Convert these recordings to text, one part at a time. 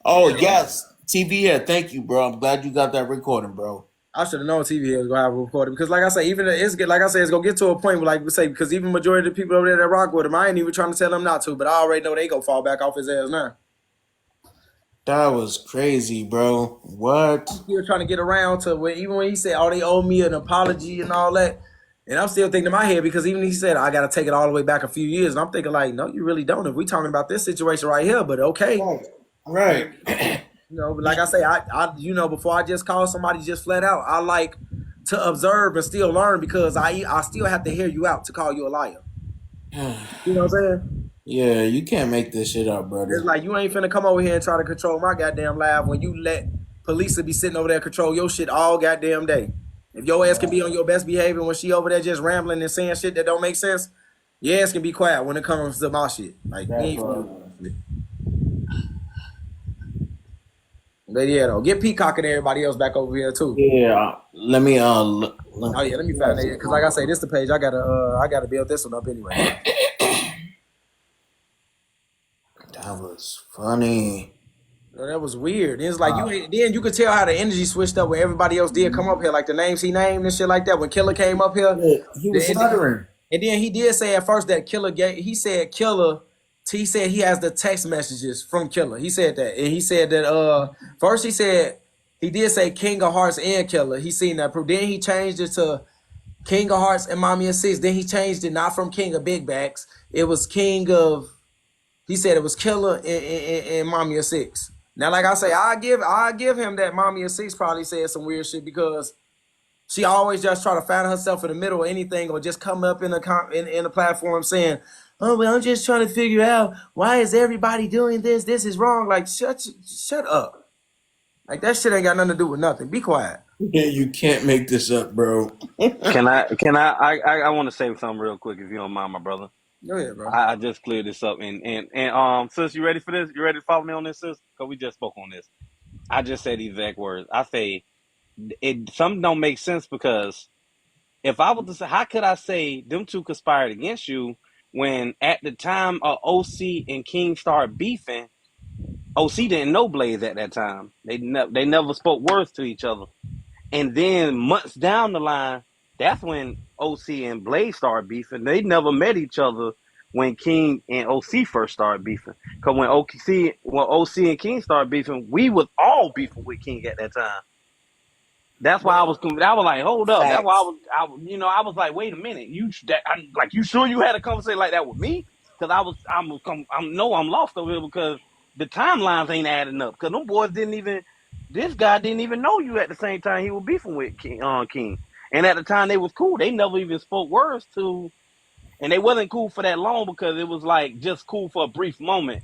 Oh yes, TV here. Thank you, bro. I'm glad you got that recording, bro. I should have known TV was gonna have a reporter because, like I say, even it's like I say, it's gonna get to a point where, like we say, because even majority of the people over there that rock with him, I ain't even trying to tell them not to, but I already know they gonna fall back off his ass now. That was crazy, bro. What? I'm still trying to get around to when even when he said, "Oh, they owe me an apology and all that," and I'm still thinking in my head because even he said, "I got to take it all the way back a few years," and I'm thinking like, "No, you really don't." If we talking about this situation right here, but okay, Right. Right. but like I say, before I just call somebody just flat out, I like to observe and still learn because I still have to hear you out to call you a liar. You know what I'm saying? Yeah, you can't make this shit up, It's brother. like you ain't finna come over here and try to control my goddamn life when you let police be sitting over there control your shit all goddamn day. If your ass can be on your best behavior when she over there just rambling and saying shit that don't make sense, your ass can be quiet when it comes to my shit. Like you That ain't finna. part. But yeah, though, get Peacock and everybody else back over here too. Yeah. Let me Oh yeah, let me find that because like I say, this the page I gotta build this one up anyway. that was funny. That was weird. It's like then you could tell how the energy switched up when everybody else did come up here, like the names he named and shit like that. When Killer came up here, Yeah, he was the, stuttering. and then he did say at first that Killer gave. He said Killer. He said he has the text messages from Killer. He said that, and he said that. First he said he did say King of Hearts and Killer. He seen that proof. Then he changed it to King of Hearts and Mommy of Six. Then he changed it not from King of Big Backs. It was King of. He said it was Killer and Mommy of Six. Now, like I say, I give him that Mommy of Six probably said some weird shit because she always just try to find herself in the middle of anything or just come up in the platform saying, "Oh well, I'm just trying to figure out why is everybody doing this? This is wrong." Like shut up. Like that shit ain't got nothing to do with nothing. Be quiet. Yeah, you can't make this up, bro. Can I want to say something real quick if you don't mind, my brother. Go ahead, bro. I just cleared this up and sis, you ready for this? You ready to follow me on this, sis? Cause we just spoke on this. I just said these exact words. I say it something don't make sense because if I was to say, how could I say them two conspired against you when at the time OC and King started beefing, OC didn't know Blaze at that time. They never spoke words to each other. And then months down the line, that's when OC and Blaze started beefing. They never met each other when King and OC first started beefing. Because when OC and King started beefing, we was all beefing with King at that time. That's why I was like, hold up. That's why Facts. I was like, wait a minute. You sure you had a conversation like that with me? Because I'm lost over here because the timelines ain't adding up. Because them boys this guy didn't even know you at the same time he was beefing with King. And at the time they was cool. They never even spoke words to, and they wasn't cool for that long because it was like just cool for a brief moment,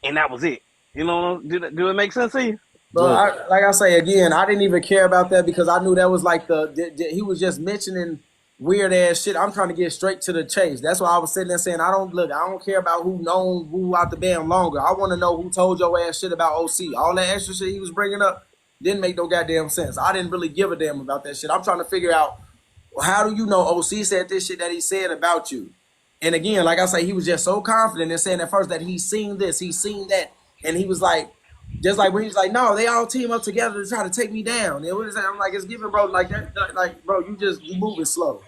and that was it. You know, do it make sense to you? But like I say again, I didn't even care about that because I knew that was like he was just mentioning weird ass shit. I'm trying to get straight to the chase. That's why I was sitting there saying I don't care about who known who out the band longer. I want to know who told your ass shit about OC. All that extra shit he was bringing up didn't make no goddamn sense. I didn't really give a damn about that shit. I'm trying to figure out how do you know OC said this shit that he said about you. And again, like I say, he was just so confident in saying at first that he's seen this, he's seen that, and he was like, just like when he was like, no, they all team up together to try to take me down. And I'm like, it's giving, bro, like that, like, bro, you moving slow.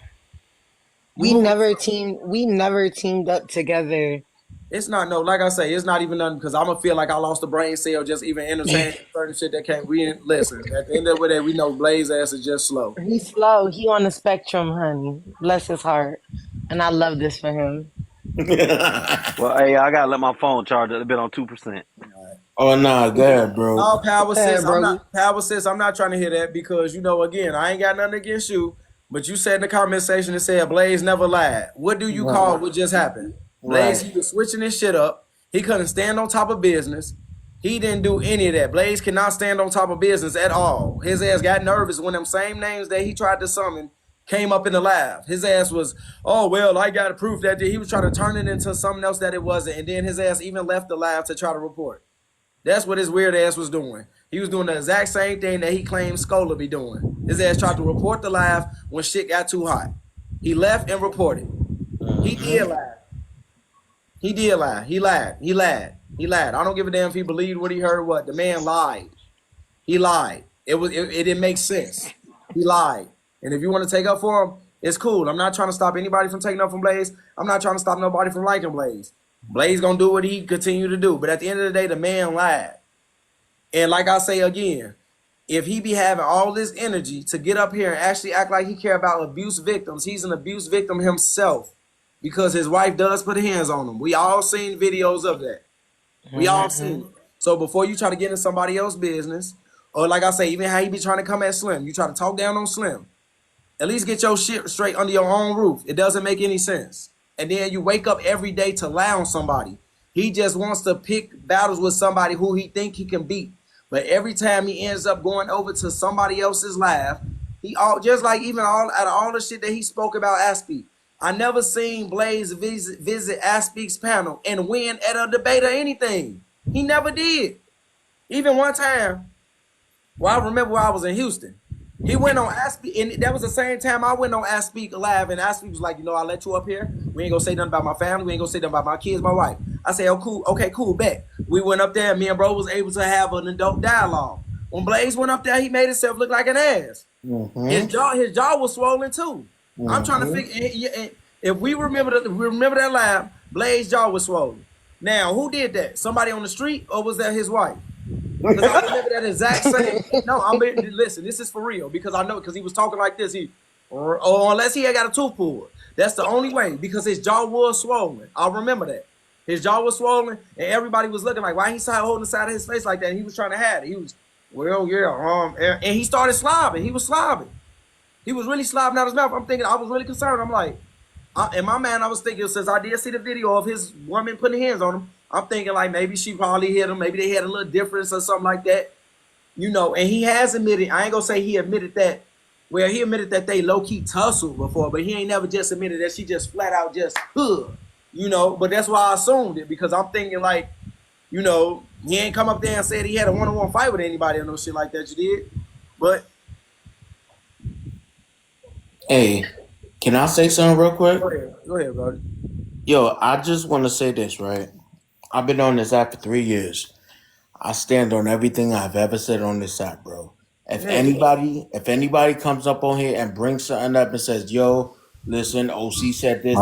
You We moving never slow. teamed. We never teamed up together. It's not no, like I say, it's not even nothing because I'm gonna feel like I lost a brain cell just even entertaining certain shit that can't. We didn't listen. At the end of the day, we know Blaze ass is just slow. He's slow. He on the spectrum, honey. Bless his heart. And I love this for him. Well, hey, I gotta let my phone charge. It's been on 2%. Oh nah, good, bro. No power Hey, sis. I'm bro. not power sis. I'm not trying to hear that because again, I ain't got nothing against you. But you said in the comment section it said Blaze never lied. What do you call Right. what just happened? Blaze, Right. he was switching his shit up. He couldn't stand on top of business. He didn't do any of that. Blaze cannot stand on top of business at all. His ass got nervous when them same names that he tried to summon came up in the live. His ass was, oh well, I got proof that he was trying to turn it into something else that it wasn't, and then his ass even left the live to try to report. That's what his weird ass was doing. He was doing the exact same thing that he claimed Scola be doing. His ass tried to report the live when shit got too hot. He left and reported. He did lie. He did lie. He lied. He lied. He lied. I don't give a damn if he believed what he heard or what. The man lied. He lied. It didn't make sense. He lied. And if you want to take up for him, it's cool. I'm not trying to stop anybody from taking up from Blaze. I'm not trying to stop nobody from liking Blaze. Blaze gonna do what he continue to do. But at the end of the day, the man lied. And like I say again, if he be having all this energy to get up here and actually act like he care about abuse victims, he's an abuse victim himself because his wife does put hands on him. We all seen videos of that. We all seen it. So before you try to get in somebody else's business, or like I say, even how he be trying to come at Slim, you try to talk down on Slim. At least get your shit straight under your own roof. It doesn't make any sense. And then you wake up every day to lie on somebody. He just wants to pick battles with somebody who he think he can beat. But every time he ends up going over to somebody else's live, he all just like even all out of all the shit that he spoke about Aspie. I never seen Blaze visit Aspie's panel and win at a debate or anything. He never did. Even one time, well, I remember when I was in Houston. He went on Aspie, and that was the same time I went on Aspie Live, and Aspie was like, I let you up here. We ain't gonna say nothing about my family. We ain't gonna say nothing about my kids, my wife. I said, oh, cool. Okay, cool, bet. We went up there, and me and bro was able to have an adult dialogue. When Blaze went up there, he made himself look like an ass. His jaw was swollen too. I'm trying to figure, if we remember that live, Blaze's jaw was swollen. Now, who did that? Somebody on the street, or was that his wife? Because I remember that exact same. No, listen. This is for real because I know because he was talking like this. Or unless he had got a tooth pulled. That's the only way because his jaw was swollen. I remember that his jaw was swollen and everybody was looking like why he holding the side of his face like that. And he was trying to hide it. He was and he started slobbing. He was slobbing. He was really slobbing out his mouth. I'm thinking I was really concerned. I'm like, in my mind I was thinking since I did see the video of his woman putting hands on him. I'm thinking like maybe she probably hit him. Maybe they had a little difference or something like that. And he has admitted, I ain't gonna say he admitted that, well, he admitted that they low-key tussled before, but he ain't never just admitted that she just flat out just, but that's why I assumed it because I'm thinking like, he ain't come up there and said he had a one-on-one fight with anybody or no shit like that you did. But. Hey, can I say something real quick? Go ahead, brother. Yo, I just want to say this, right? I've been on this app for 3 years. I stand on everything I've ever said on this app, bro. If anybody comes up on here and brings something up and says, yo, listen, OC said this,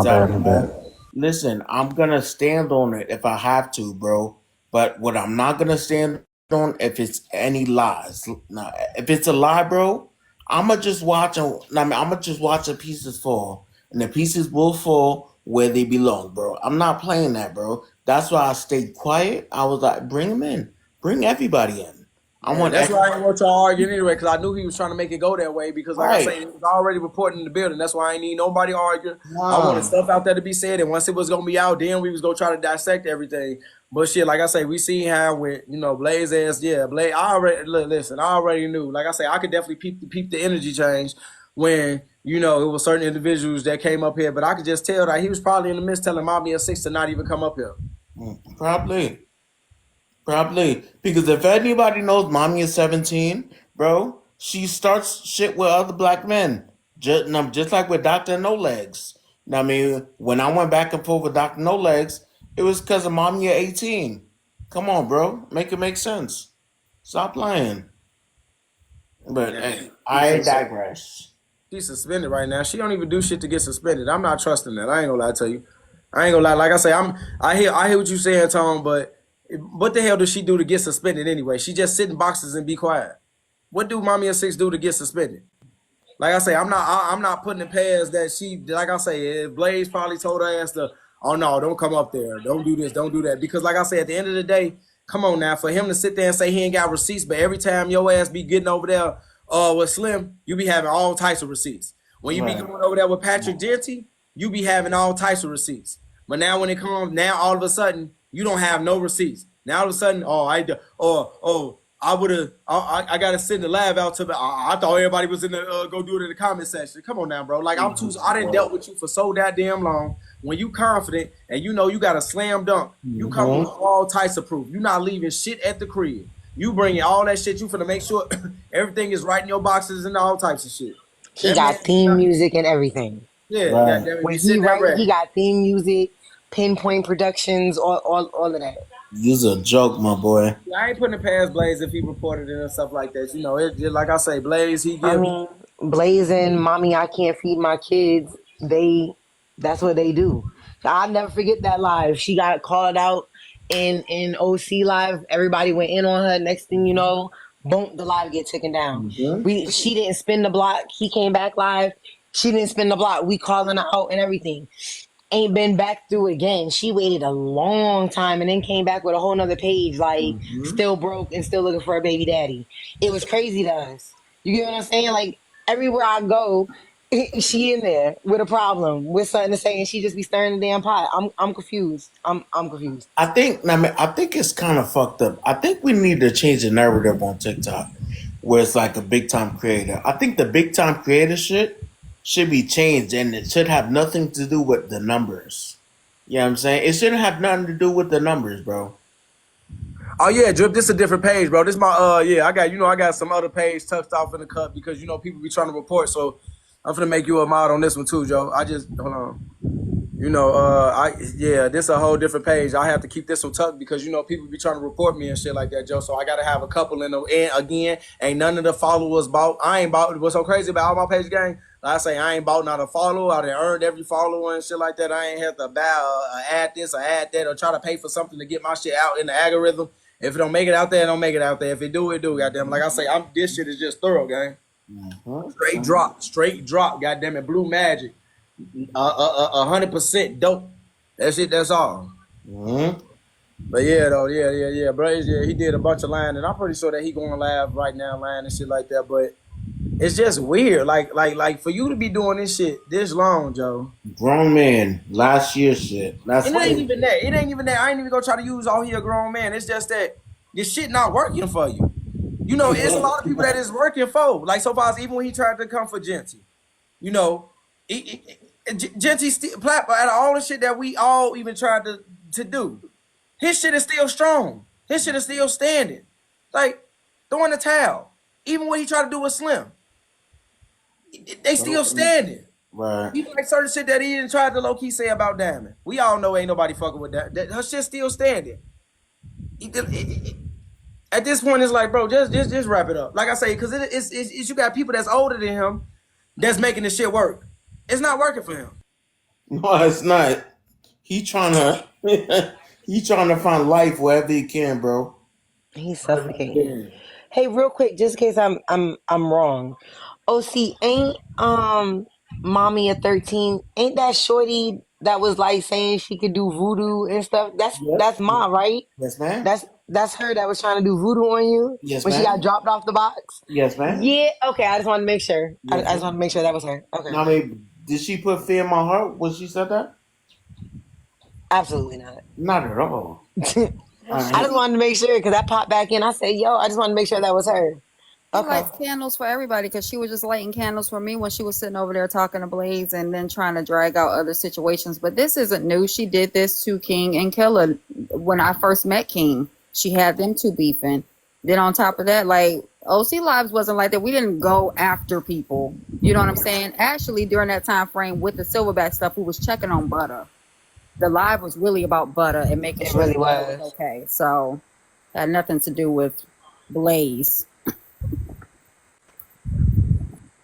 listen, I'm gonna stand on it if I have to, bro. But what I'm not gonna stand on if it's any lies. Now, if it's a lie, bro, I'ma just watch the pieces fall. And the pieces will fall where they belong, bro. I'm not playing that, bro. That's why I stayed quiet. I was like, bring them in. Bring everybody in. That's why I didn't want y'all arguing anyway, because I knew he was trying to make it go that way. Because like I said, it was already reported in the building. That's why I ain't need nobody arguing. I wanted stuff out there to be said, and once it was gonna be out, then we was gonna try to dissect everything. But shit, like I say, we seen how with Blaze ass, Blaze. I already knew. Like I say, I could definitely peep the energy change when it was certain individuals that came up here, but I could just tell that he was probably in the midst telling Mommy and 6 to not even come up here. Probably. Because if anybody knows Mommy is 17, bro, she starts shit with other black men. Just like with Dr. No Legs. I mean, when I went back and forth with Dr. No Legs, it was because of Mommy at 18. Come on, bro. Make it make sense. Stop lying. But I digress. She's suspended right now. She don't even do shit to get suspended. I'm not trusting that. I ain't gonna lie to you. I ain't gonna lie. Like I say, I hear what you saying, Tom, but what the hell does she do to get suspended anyway? She just sit in boxes and be quiet. What do Mommy and 6 do to get suspended? Like I say, I'm not putting it past that she. Like I say, Blaze probably told her ass to, oh no, don't come up there, don't do this, don't do that. Because like I say, at the end of the day, come on now, for him to sit there and say he ain't got receipts, but every time your ass be getting over there with Slim, you be having all types of receipts. When you be going over there with Patrick Genty, you be having all types of receipts. But now when it comes, now all of a sudden you don't have no receipts. Now all of a sudden, I gotta send the live out to I thought everybody was in the go do it in the comment section. Come on now, bro. Like I done dealt with you for so goddamn long. When you confident and you got a slam dunk, you come with all types of proof. You not leaving shit at the crib. You bringing all that shit. You finna make sure everything is right in your boxes and all types of shit. He got theme music and everything. Yeah, when he write, he got theme music. Pinpoint Productions, all of that. You's a joke, my boy. I ain't putting it past Blaze if he reported it and stuff like that. You know, it like I say, Blaze, he I give. mean, Blazing, Mommy, I Can't Feed My Kids, that's what they do. I'll never forget that live. She got called out in OC live. Everybody went in on her. Next thing you know, boom, the live get taken down. She didn't spin the block. He came back live. She didn't spin the block. We calling her out and everything. Ain't been back through again. She waited a long time and then came back with a whole nother page, like still broke and still looking for a baby daddy. It was crazy to us. You get what I'm saying? Like everywhere I go, she in there with a problem, with something to say, and she just be stirring the damn pot. I'm confused. I'm confused. I think it's kind of fucked up. I think we need to change the narrative on TikTok, where it's like a big time creator. I think the big time creator shit should be changed, and it should have nothing to do with the numbers. You know what I'm saying? It shouldn't have nothing to do with the numbers, bro. Oh yeah, Drip, this is a different page, bro. This my I got some other page tucked off in the cut because people be trying to report, so I'm gonna make you a mod on this one too, Joe. I just hold on. This a whole different page. I have to keep this one tucked because people be trying to report me and shit like that, Joe. So I gotta have a couple in the and again, ain't none of the followers bought. I ain't bought. What's so crazy about all my page gang? Like I say I ain't bought not a follow. I done earned every follower and shit like that. I ain't have to buy add this or add that or try to pay for something to get my shit out in the algorithm. If it don't make it out there, it don't make it out there. If it do, it do. Goddamn, like I say, this shit is just thorough, gang. Straight drop. Goddamn it, Blue Magic. 100% dope. That's it. That's all. But yeah, though, yeah, bro. Yeah, he did a bunch of line, and I'm pretty sure that he going live right now, line and shit like that. But it's just weird, like for you to be doing this shit this long, Joe. Grown man, last year shit. It ain't even that. It ain't even that. I ain't even gonna try to use all here grown man. It's just that this shit not working for you. You know, it's a lot of people that is working for. Like so far, even when he tried to come for Genty, you know. Genty still platform out of all the shit that we all even tried to do. His shit is still strong. His shit is still standing. Like throwing the towel. Even what he tried to do with Slim. They still standing. Right. Even like certain shit that he didn't try to low key say about Diamond. We all know ain't nobody fucking with that. Her shit still standing. At this point, it's like, bro, just wrap it up. Like I say, because it's you got people that's older than him that's making this shit work. It's not working for him. No, it's not. He trying to find life wherever he can, bro. He's suffocating. Hey, real quick, just in case I'm wrong. OC, ain't mommy at 13? Ain't that shorty that was like saying she could do voodoo and stuff? That's mom, right? Yes, man. That's her that was trying to do voodoo on you Yes, when she got man. dropped off the box. Yes, man. Yeah, okay. I just wanted to make sure. I Yes, just wanted to make sure that was her. Okay, I mean, did she put fear in my heart when she said that? absolutely not. Not at all. I just wanted to make sure because I popped back in. I said, "Yo, I just wanted to make sure that was her." She Okay. lights candles for everybody because she was just lighting candles for me when she was sitting over there talking to Blaze and then trying to drag out other situations. But this isn't new. She did this to King and Killer when I first met King. She had them two beefing. Then on top of that, like OC Lives wasn't like that. We didn't go after people. You know what I'm saying? Actually, during that time frame with the Silverback stuff, we was checking on Butter. The live was really about Butter and making It sure really that was. was okay. So had nothing to do with Blaze.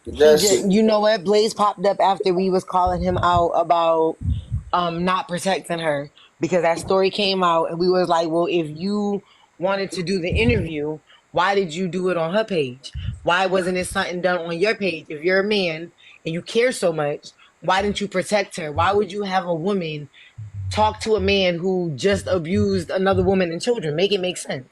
You know what? Blaze popped up after we was calling him out about not protecting her because that story came out and we was like, well, if you wanted to do the interview, why did you do it on her page? Why wasn't it something done on your page? If you're a man and you care so much, why didn't you protect her? Why would you have a woman talk to a man who just abused another woman and children? Make it make sense.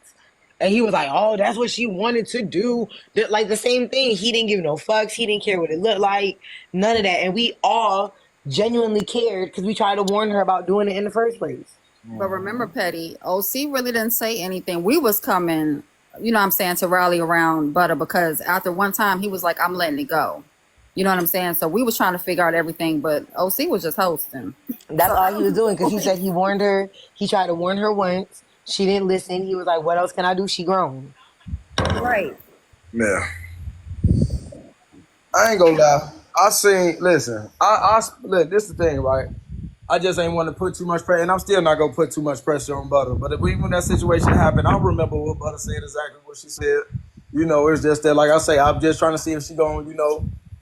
And he was like, oh, that's what she wanted to do. Like the same thing. He didn't give no fucks. He didn't care what it looked like. None of that. And we all genuinely cared because we tried to warn her about doing it in the first place. But remember, Petty, OC really didn't say anything. We was coming, you know what I'm saying, to rally around Butter because after one time he was like, I'm letting it go. You know what I'm saying? So we was trying to figure out everything, but OC was just hosting. That's all he was doing because he said he warned her. He tried to warn her once. She didn't listen. He was like, what else can I do? She grown. Right. Yeah. I ain't gonna lie. Listen, look, this is the thing, right? I just ain't want to put too much pressure, and I'm still not gonna put too much pressure on Butter. But even when that situation happened, I remember what Butter said, exactly what she said. It's just that, like I say, I'm just trying to see if she gonna,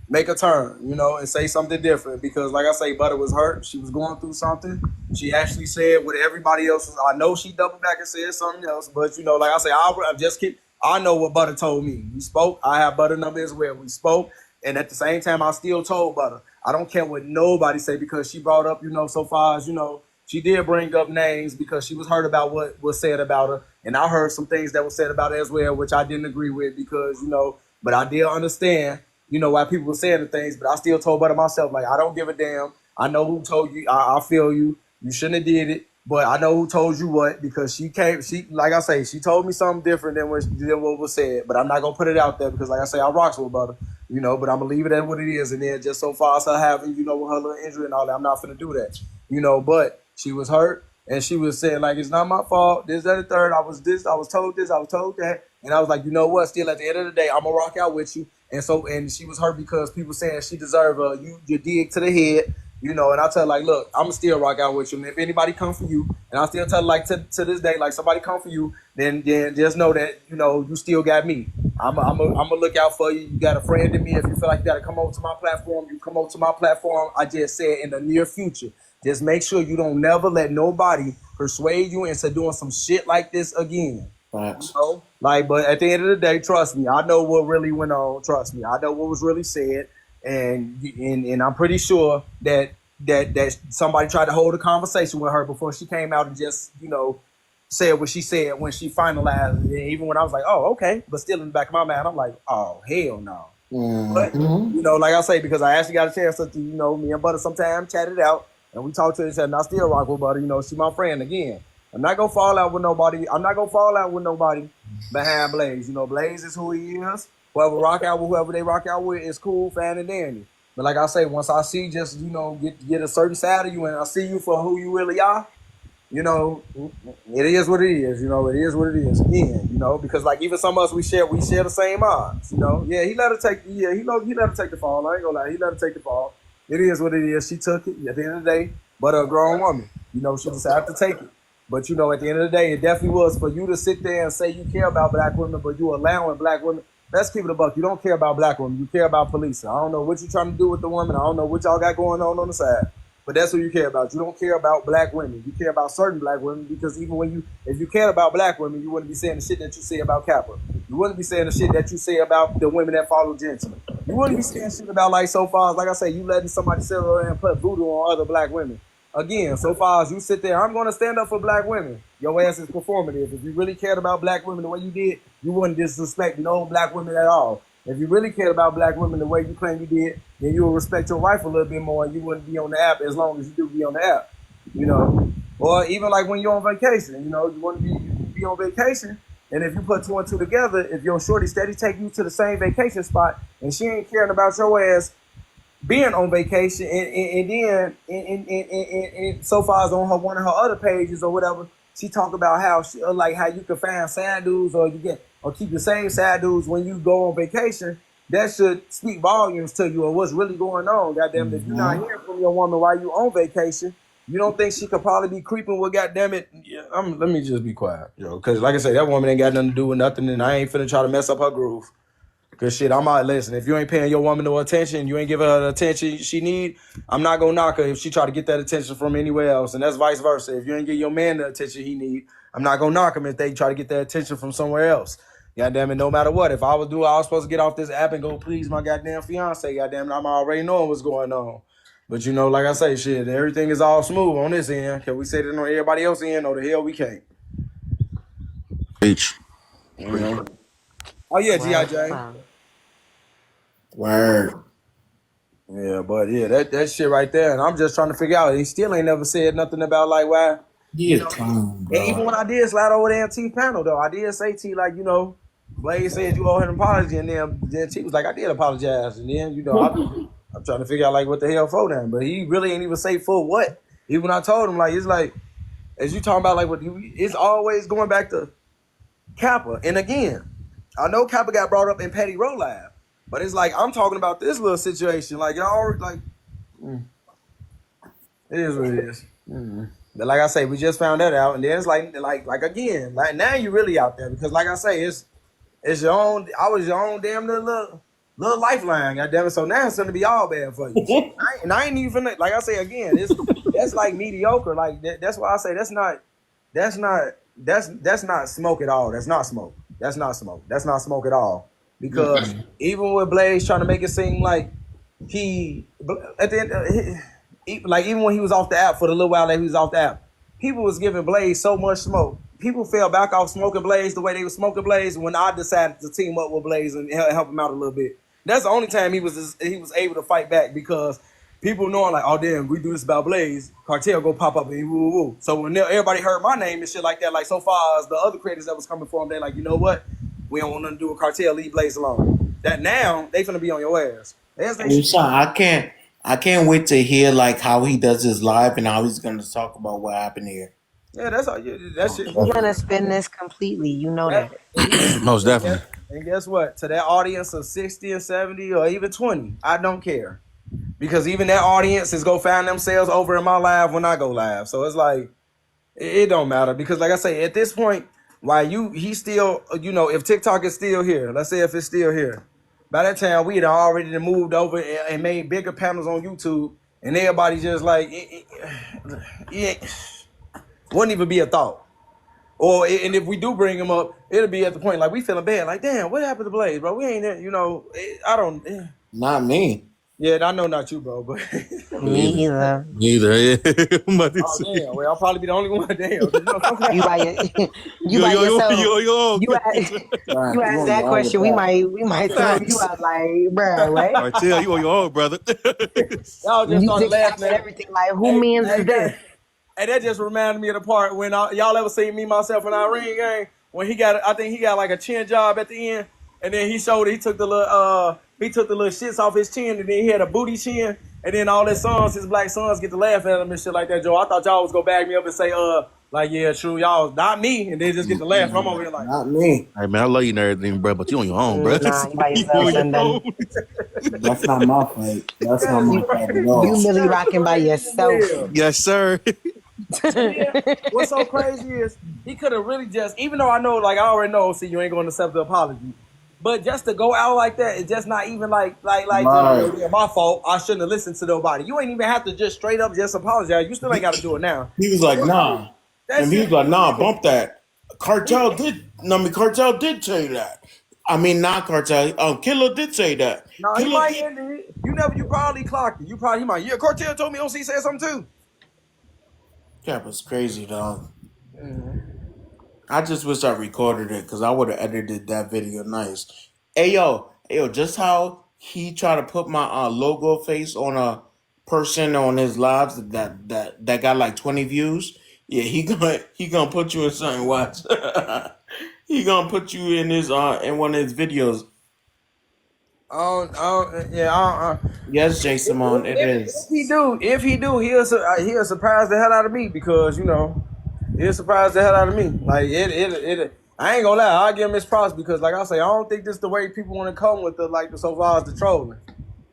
make a turn, and say something different. Because, like I say, Butter was hurt. She was going through something. She actually said what everybody else was. I know she doubled back and said something else, but like I say, I just keep. I know what Butter told me. We spoke. I have Butter number as well. We spoke, and at the same time, I still told Butter. I don't care what nobody say because she brought up, so far as, she did bring up names because she was hurt about what was said about her. And I heard some things that were said about her as well, which I didn't agree with because, but I did understand, why people were saying the things, but I still told Butter myself, like, I don't give a damn. I know who told you. I feel you. You shouldn't have did it. But I know who told you what because like I say, she told me something different than what was said. But I'm not going to put it out there because, like I say, I rocks with Butter. But I'm going to leave it at what it is. And then just so far as her having, with her little injury and all that, I'm not going to do that. But she was hurt and she was saying, like, it's not my fault. This, that, and third. I was told this, I was told that. And I was like, you know what? Still, at the end of the day, I'm going to rock out with you. And she was hurt because people saying she deserved your dig to the head. And I tell her, like, look, I'm still rock out with you. And if anybody come for you, and I still tell her, like, to this day, like, somebody come for you, then just know that, you still got me. I'm gonna look out for you. You got a friend in me. If you feel like you got to come over to my platform, you come over to my platform. I just said in the near future, just make sure you don't never let nobody persuade you into doing some shit like this again. Facts. But at the end of the day, trust me, I know what really went on. Trust me, I know what was really said, and I'm pretty sure that somebody tried to hold a conversation with her before she came out and just said what she said when she finalized. And even when I was like, oh, okay, but still in the back of my mind, I'm like, oh, hell no. But like I say, because I actually got a chance to me and Butter sometime chatted out and we talked to each other, and I still rock with Butter. She my friend again. I'm not gonna fall out with nobody. I'm not gonna fall out with nobody behind Blaze. Blaze is who he is. Whoever rock out with whoever they rock out with is cool, fine and dandy. But like I say, once I see just get a certain side of you, and I see you for who you really are, it is what it is. It is what it is. Again, because like even some of us we share the same odds. Yeah, he let her take. Yeah, he let her take the fall. I ain't gonna lie, he let her take the fall. It is what it is. She took it at the end of the day, but a grown woman, she decided to take it. But at the end of the day, it definitely was for you to sit there and say you care about black women, but you allowing black women. Let's keep it a buck. You don't care about black women. You care about police. I don't know what you're trying to do with the woman. I don't know what y'all got going on the side. But that's what you care about. You don't care about black women. You care about certain black women because even if you cared about black women, you wouldn't be saying the shit that you say about Kappa. You wouldn't be saying the shit that you say about the women that follow Gentlemen. You wouldn't be saying shit about like so far as like I say, you letting somebody sit there and put voodoo on other black women. Again, so far as you sit there, I'm going to stand up for black women. Your ass is performative. If you really cared about black women the way you did, you wouldn't disrespect no black women at all. If you really cared about black women the way you claim you did, then you would respect your wife a little bit more and you wouldn't be on the app as long as you do be on the app, Or even like when you're on vacation, you want to be on vacation. And if you put two and two together, if your shorty steady take you to the same vacation spot and she ain't caring about your ass being on vacation and then and so far as on one of her other pages or whatever, she talk about how how you can find side dudes or keep the same side dudes when you go on vacation. That should speak volumes to you or what's really going on. Goddamn, if you're not hearing from your woman while you on vacation, you don't think she could probably be creeping with goddamn it? Yeah, let me just be quiet, because like I say, that woman ain't got nothing to do with nothing, and I ain't finna try to mess up her groove. Cause shit, I'm out. Listen, if you ain't paying your woman no attention, you ain't giving her the attention she need, I'm not gonna knock her if she try to get that attention from anywhere else, and that's vice versa. If you ain't give your man the attention he need, I'm not gonna knock him if they try to get that attention from somewhere else. Goddamn it, no matter what. If I was supposed to get off this app and go please my goddamn fiance. Goddamn it, I'm already knowing what's going on. But like I say, shit, everything is all smooth on this end. Can we say that on everybody else end? No, the hell we can't. Preach. Oh yeah, G.I.J. Word. Yeah, but yeah, that shit right there, and I'm just trying to figure out. He still ain't never said nothing about like why, Clown, And even when I did slide over there in T panel though, I did say T like Blaze said you owe him an apology, and then T was like I did apologize, and then I'm trying to figure out like what the hell for them, but he really ain't even say for what. Even when I told him like it's like as you talking about like it's always going back to Kappa, and again, I know Kappa got brought up in Petty Row Live. But it's like I'm talking about this little situation. Like y'all, like It is what it is. But like I say, we just found that out, and then it's like again, like now you really out there because like I say, it's your own. I was your own damn little lifeline, goddamn it. So now it's gonna be all bad for you. I ain't even like I say again. That's like mediocre. Like that's why I say that's not smoke at all. That's not smoke. That's not smoke. That's not smoke at all. Because even with Blaze trying to make it seem like he at the end, like even when he was off the app for the little while that he was off the app, people was giving Blaze so much smoke. People fell back off smoking Blaze the way they were smoking Blaze when I decided to team up with Blaze and help him out a little bit. That's the only time he was able to fight back because people knowing like, oh damn, we do this about Blaze, Kartel go pop up and woo woo. So when everybody heard my name and shit like that, like so far as the other creators that was coming for him, they like, you know what? We don't want nothing to do with Kartel, leave Blaze alone. That now they finna be on your ass. Son, I can't wait to hear like how he does his live and how he's gonna talk about what happened here. Yeah, that's all. That shit. We're gonna spin this completely. You know that. Most definitely. And guess what? To that audience of 60 and 70 or even 20, I don't care. Because even that audience is gonna find themselves over in my live when I go live. So it's like it don't matter. Because like I say, at this point, while he still, if TikTok is still here, let's say if it's still here, by that time we had already moved over and made bigger panels on YouTube, and everybody just like it wouldn't even be a thought. Or and if we do bring him up, it'll be at the point like we feeling bad, like damn, what happened to Blaze, bro? We ain't, I don't. Not me. Yeah, I know not you, bro, but Me either. Neither. Yeah. oh damn, well I'll probably be the only one. Damn, You by yourself. You ask that question, we might throw you out like, bro, what? I tell you on your own, brother. Y'all just You started just laughing at at everything like, who means is this? And that just reminded me of the part when y'all ever seen me, myself, and Irene game when I think he got like a chin job at the end, and then he took the little shits off his chin, and then he had a booty chin, and then all his black sons get to laugh at him and shit like that. Joe, I thought y'all was gonna back me up and say, like yeah, true, y'all, not me, and they just get to laugh. And I'm over here like, not me. Hey man, I love you and everything, bro, but you on your own, bro. Nah, you by yourself, and then That's not my fight. That's not my fight at all. you Millie rocking by yourself. yeah. Yes, sir. What's so crazy is he could have really just, even though I know, like I already know, see, you ain't going to accept the apology, but just to go out like that, it's just not even like yeah, my fault. I shouldn't have listened to nobody. You ain't even have to just straight up just apologize. You still ain't got to do it now. He was like, nah. And he was like, nah, bump that. Kartel did say that. I mean, not Kartel. Killer did say that. No, he might. You probably clocked it. He might. Yeah, Kartel told me OC said something too. That was crazy, dog. I just wish I recorded it because I would have edited that video nice. Hey yo, just how he tried to put my logo face on a person on his lives that got like 20 views. Yeah, he gonna put you in something. Watch. He gonna put you in his in one of his videos. Yes, Jay Simone, it is. If he do, he'll surprise the hell out of me because he'll surprise the hell out of me. Like I ain't gonna lie, I'll give him his props because like I say, I don't think this is the way people want to come with the so far as the trolling.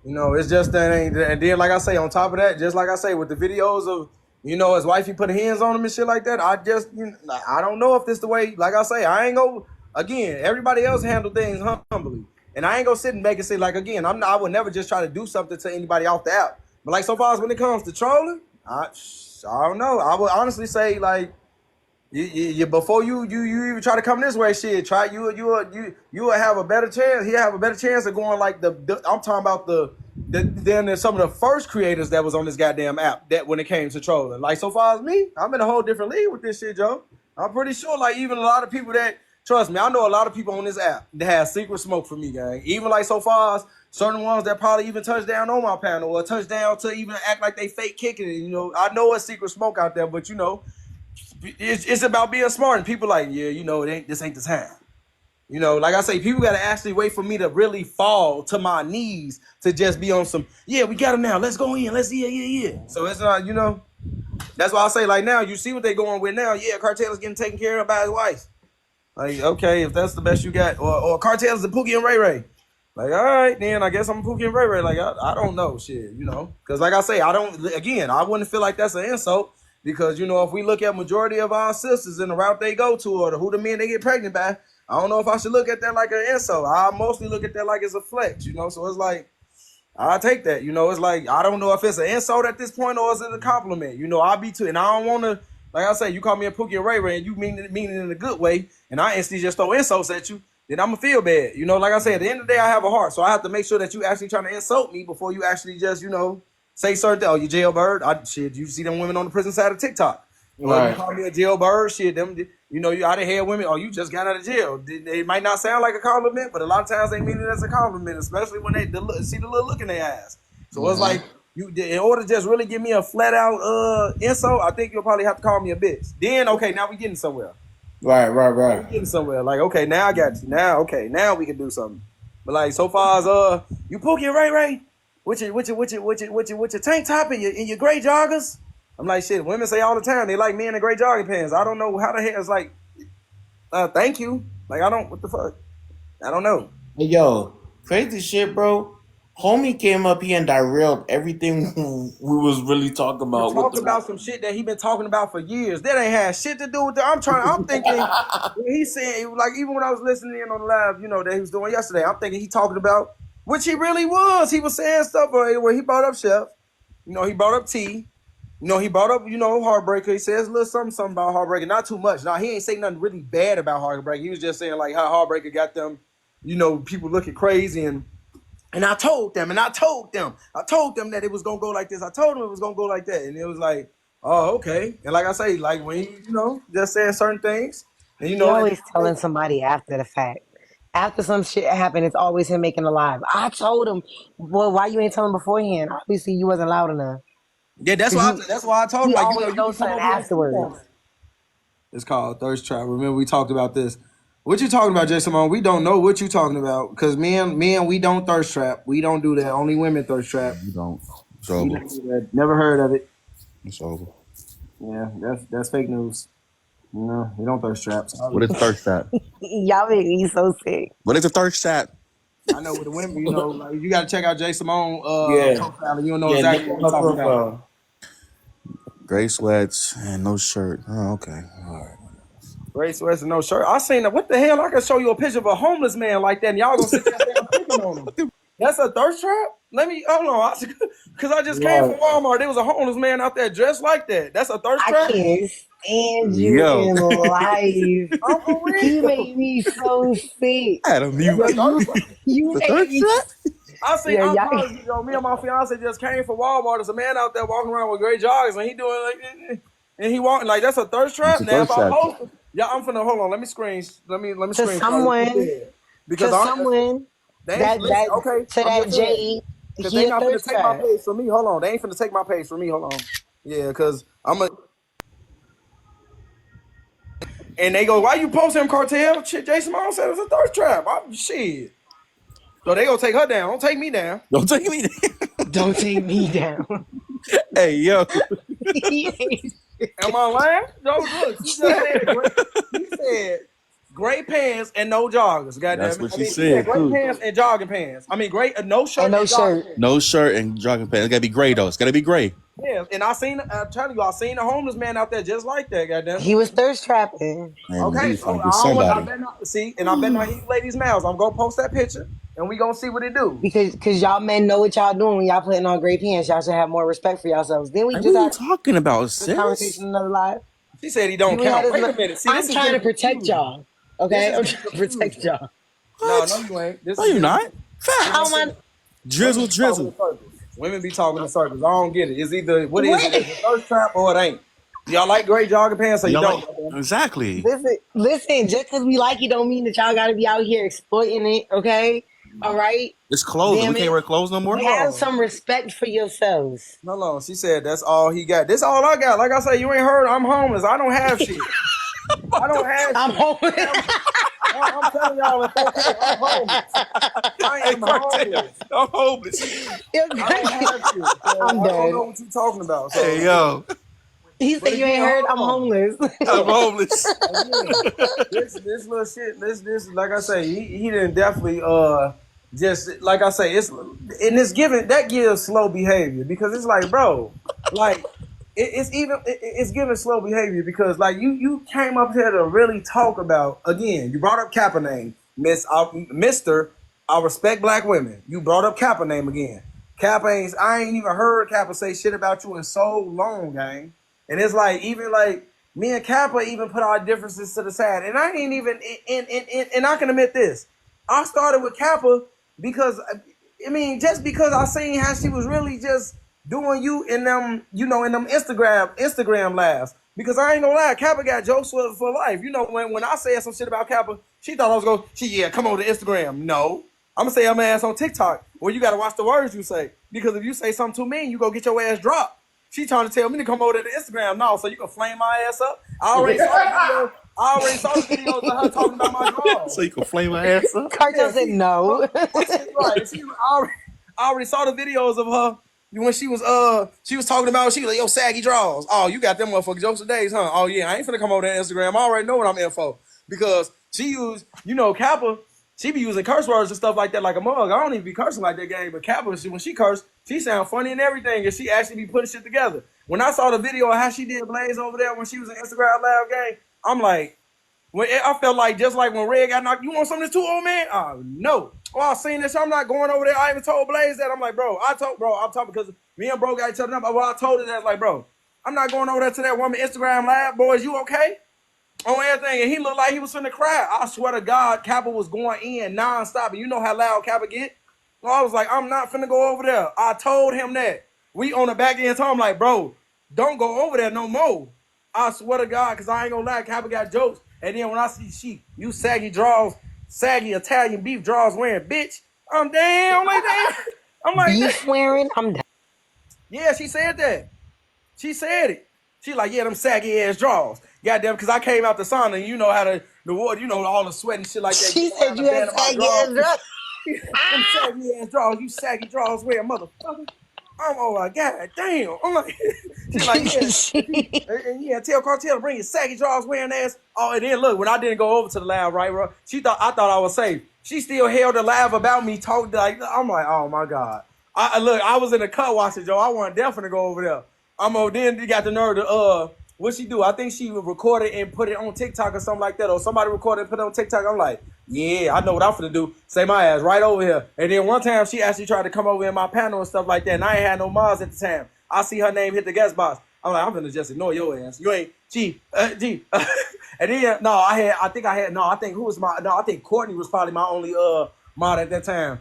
It's just that ain't. And then like I say, on top of that, just like I say with the videos of his wifey putting hands on him and shit like that, I just I don't know if this the way. Like I say, I ain't go again. Everybody else handle things humbly. And I ain't gonna sit and make it say like again. I would never just try to do something to anybody off the app. But like so far as when it comes to trolling, I don't know. I would honestly say like you before you even try to come this way, shit. Try you will have a better chance. He'll have a better chance of going like I'm talking about then there's some of the first creators that was on this goddamn app that when it came to trolling. Like so far as me, I'm in a whole different league with this shit, Joe. I'm pretty sure like even a lot of people that. Trust me, I know a lot of people on this app that have secret smoke for me, gang. Even like so far as certain ones that probably even touch down on my panel or touch down to even act like they fake kicking it. I know a secret smoke out there, but it's about being smart. And people like, yeah, this ain't the time. Like I say, people got to actually wait for me to really fall to my knees to just be on some, yeah, we got him now. Let's go in. Let's, yeah. So it's not, that's why I say like now, you see what they going with now. Yeah, Kartel is getting taken care of by his wife. Like, okay, if that's the best you got, or Kartel is the Pookie and Ray Ray. Like, all right, then I guess I'm Pookie and Ray Ray. Like, I don't know, shit, you know, because like I say, I wouldn't feel like that's an insult because you know if we look at majority of our sisters and the route they go to or who the men they get pregnant by, I don't know if I should look at that like an insult. I mostly look at that like it's a flex, you know. So it's like I take that, you know. It's like I don't know if it's an insult at this point or is it a compliment, you know. I'll be too, and I don't want to. Like I say, you call me a Pookie and Ray Ray, and you mean it in a good way, and I instantly just throw insults at you. Then I'm gonna feel bad. You know, like I said, at the end of the day, I have a heart. So I have to make sure that you actually trying to insult me before you actually just, you know, say certain things. Oh, you jailbird. Shit, you see them women on the prison side of TikTok. Or you call me a jailbird, shit, them, you know, you out of here women, oh, you just got out of jail. It might not sound like a compliment, but a lot of times they mean it as a compliment, especially when they see the little look in their eyes. So it's like, in order to just really give me a flat out insult, I think you'll probably have to call me a bitch. Then, okay, now we getting somewhere. Right. We're getting somewhere. Like, okay, now I got you. Now we can do something. But like, so far as you Pookie and Ray Ray, with your tank top and your gray joggers. I'm like, shit. Women say all the time they like men in gray jogging pants. I don't know how the hell. It's like, thank you. Like, what the fuck? I don't know. Hey, yo, crazy shit, bro. Homie came up here and derailed everything we was really talking about. Talked about some shit that he been talking about for years. That ain't had shit to do with that. I'm thinking he said, like, even when I was listening in on the live, you know, that he was doing yesterday, I'm thinking he talking about which he really was. He was saying stuff where he brought up Chef, you know, he brought up T, you know, he brought up, you know, Heartbreaker. He says a little something about Heartbreaker, not too much. Now he ain't saying nothing really bad about Heartbreaker. He was just saying like how Heartbreaker got them, you know, people looking crazy and I told them that it was gonna go like this. I told them it was gonna go like that, and it was like, oh, okay. And like I say, like when you know, just saying certain things, and you know, You're always telling somebody after the fact. After some shit happened, it's always him making a live. I told him, well, why you ain't telling beforehand? Obviously, you wasn't loud enough. yeah, that's why I told him He like, you know, always you can knows come something over here and speak on afterwards. it. It's called Thirst Trap. Remember we talked about this. What you talking about, Jay Simone? We don't know what you talking about because men, we don't thirst trap. We don't do that. Only women thirst trap. You don't. It's We over. don't do that. Never heard of it. It's over. Yeah, that's fake news. No, we don't thirst traps. What is thirst trap? Y'all make me so sick. What is a thirst trap? I know with the women, you know, like you got to check out Jay Simone Yeah. profile, and you'll know Yeah, exactly look what at I'm my talking about. profile. Gray sweats and no shirt. Oh, okay. All right. Gray sweats and no shirt. I seen that. What the hell? I can show you a picture of a homeless man like that, and y'all gonna sit there and say I'm picking on him. That's a thirst trap? Let me hold on, because I just came from Walmart. There was a homeless man out there dressed like that. That's a thirst I trap? can't stand you Yo. in life. I'm for He real. made me so sick. I had a mute. Yo, you The made thirst me. trap? I seen, Yeah, I y'all. promise you, me and my fiance just came from Walmart. There's a man out there walking around with gray joggers, and he doing like, and he walking like that's a thirst trap. It's a Now if thirst I trap. post it, yeah, I'm finna hold on. Let me screen. Let me To screen someone, because that they ain't listen. that Okay, to I'm that just saying J, because he they a not finna thirst take my trap. page from me. Hold on, they ain't finna take my page from me. Hold on. Yeah, because I'm a. And they go, why you post him, Kartel? Shit, Jason Mom said it's a thirst trap. Shit. So they gonna take her down. Don't take me down. Don't take me there. Don't take me down. Hey, yo. Am I lying? No, look, she said gray pants and no joggers. Goddamn That's it. what I she mean, she said said, gray too. pants and jogging pants. I mean, gray no shirt And no and jogging shirt. pants. No shirt and jogging pants. It gotta be gray, though. It's gotta be gray. Yeah, and I'm telling you, I seen a homeless man out there just like that. Goddamn. He was thirst trapping. And he Okay, was trying so to get I somebody. better not see, and I better not hit ladies' mouths. I'm gonna post that picture, and we gonna see what it do. Because y'all men know what y'all doing when y'all putting on gray pants. Y'all should have more respect for yourselves. Then we Like, just what are you had talking about, this sis? conversation in another live. She said he don't We had count. this. Wait a minute. See, I'm this is trying to getting protect confusing. y'all. Okay, This I'm is trying to getting protect confusing. y'all. No, What? you ain't. This No, is you're getting not. confusing. How Facts. am I? Drizzle, Women be talking in drizzle. circles. Women be talking in circles. I don't get it. It's either what is it? What? Is it a thirst trap or it ain't? Y'all like gray jogging pants or you Y'all don't? like exactly. Listen. Just because we like it, don't mean that y'all got to be out here exploiting it. Okay, all right. It's clothing. Damn We can't it. wear clothes no more. Have some respect for yourselves. Hold on. She said that's all he got. This all I got. Like I said, you ain't heard. I'm homeless. I don't have shit. I don't have I'm shit. hoping. I'm telling y'all in 4K, I'm homeless. I Hey, am Kartel, homeless. I'm homeless. I don't have shit. So I'm I don't know dead. what you talking about. So, Hey, yo. He but said you ain't again, heard. I'm hold on. homeless. I'm homeless. Again, this little shit, this like I say, he didn't definitely just like I say, it's giving that gives slow behavior because it's like, bro, like it's giving slow behavior because like you came up here to really talk about again. You brought up Kappa name, Mister. I respect black women. You brought up Kappa name again. Kappa ain't. I ain't even heard Kappa say shit about you in so long, gang. And it's like even like me and Kappa even put our differences to the side, and I ain't even and I can admit this. I started with Kappa because I mean just because I seen how she was really just doing you in them, you know, in them Instagram laughs. Because I ain't gonna lie, Kappa got jokes for life. You know, when I said some shit about Kappa, she thought I was going, come on to Instagram. No. I'm gonna say I'm ass on TikTok. Well, you gotta watch the words you say. Because if you say something too mean, you go get your ass dropped. She trying to tell me to come over to the Instagram. No, so you can flame my ass up. I already saw the videos of her talking about my drawers. So you can flame my ass up? Kartel said no. Right. I already saw the videos of her when she was talking about she was like, yo, saggy draws. Oh, you got them motherfucking jokes for days, huh? Oh yeah, I ain't finna come over to Instagram. I already know what I'm in for. Because she used, you know, Kappa, she be using curse words and stuff like that like a mug. I don't even be cursing like that game, but Kappa, when she cursed, she sound funny and everything, and she actually be putting shit together. When I saw the video of how she did Blaze over there when she was in Instagram Live game, I'm like, I felt like just like when Red got knocked, you want some of this too, old man? No. Oh, I seen this. I'm not going over there. I even told Blaze that. I'm like, I'm talking because me and bro got each other up. Well, I told her that, like, bro, I'm not going over there to that woman Instagram live. Boys, you okay? On everything. And he looked like he was finna cry. I swear to God, Kappa was going in nonstop. And you know how loud Kappa get? So I was like, I'm not finna go over there. I told him that. We on the back end told him, like, bro, don't go over there no more. I swear to God, because I ain't gonna lie, Kappa got jokes. And then when I see you saggy draws, saggy Italian beef draws wearing, bitch, I'm damn. Like, damn. I'm like, Beef wearing? I'm down. yeah, she said that. She said it. She like, yeah, them saggy ass draws. Goddamn, because I came out the sauna and you know how the water, you know, all the sweat and shit like that. She said you had saggy ass dress. Them saggy ass draws, you saggy draws wearing, motherfucker. I'm all like, God damn. I'm like, she like, yeah. And yeah, tell Kartel to bring his saggy draws wearing ass. Oh, and then look, when I didn't go over to the lab, right, bro, I thought I was safe. She still held the lab about me, talked like, I'm like, oh my God. I was in the cut watching, Joe. I wasn't definitely go over there. Then you got the nerve to what she do? I think she recorded and put it on TikTok or something like that, or somebody recorded and put it on TikTok. I'm like, yeah, I know what I'm finna do. Say my ass right over here. And then one time she actually tried to come over in my panel and stuff like that, and I ain't had no mods at the time. I see her name hit the guest box. I'm like, I'm finna just ignore your ass. You ain't G. And then I think Courtney was probably my only mod at that time.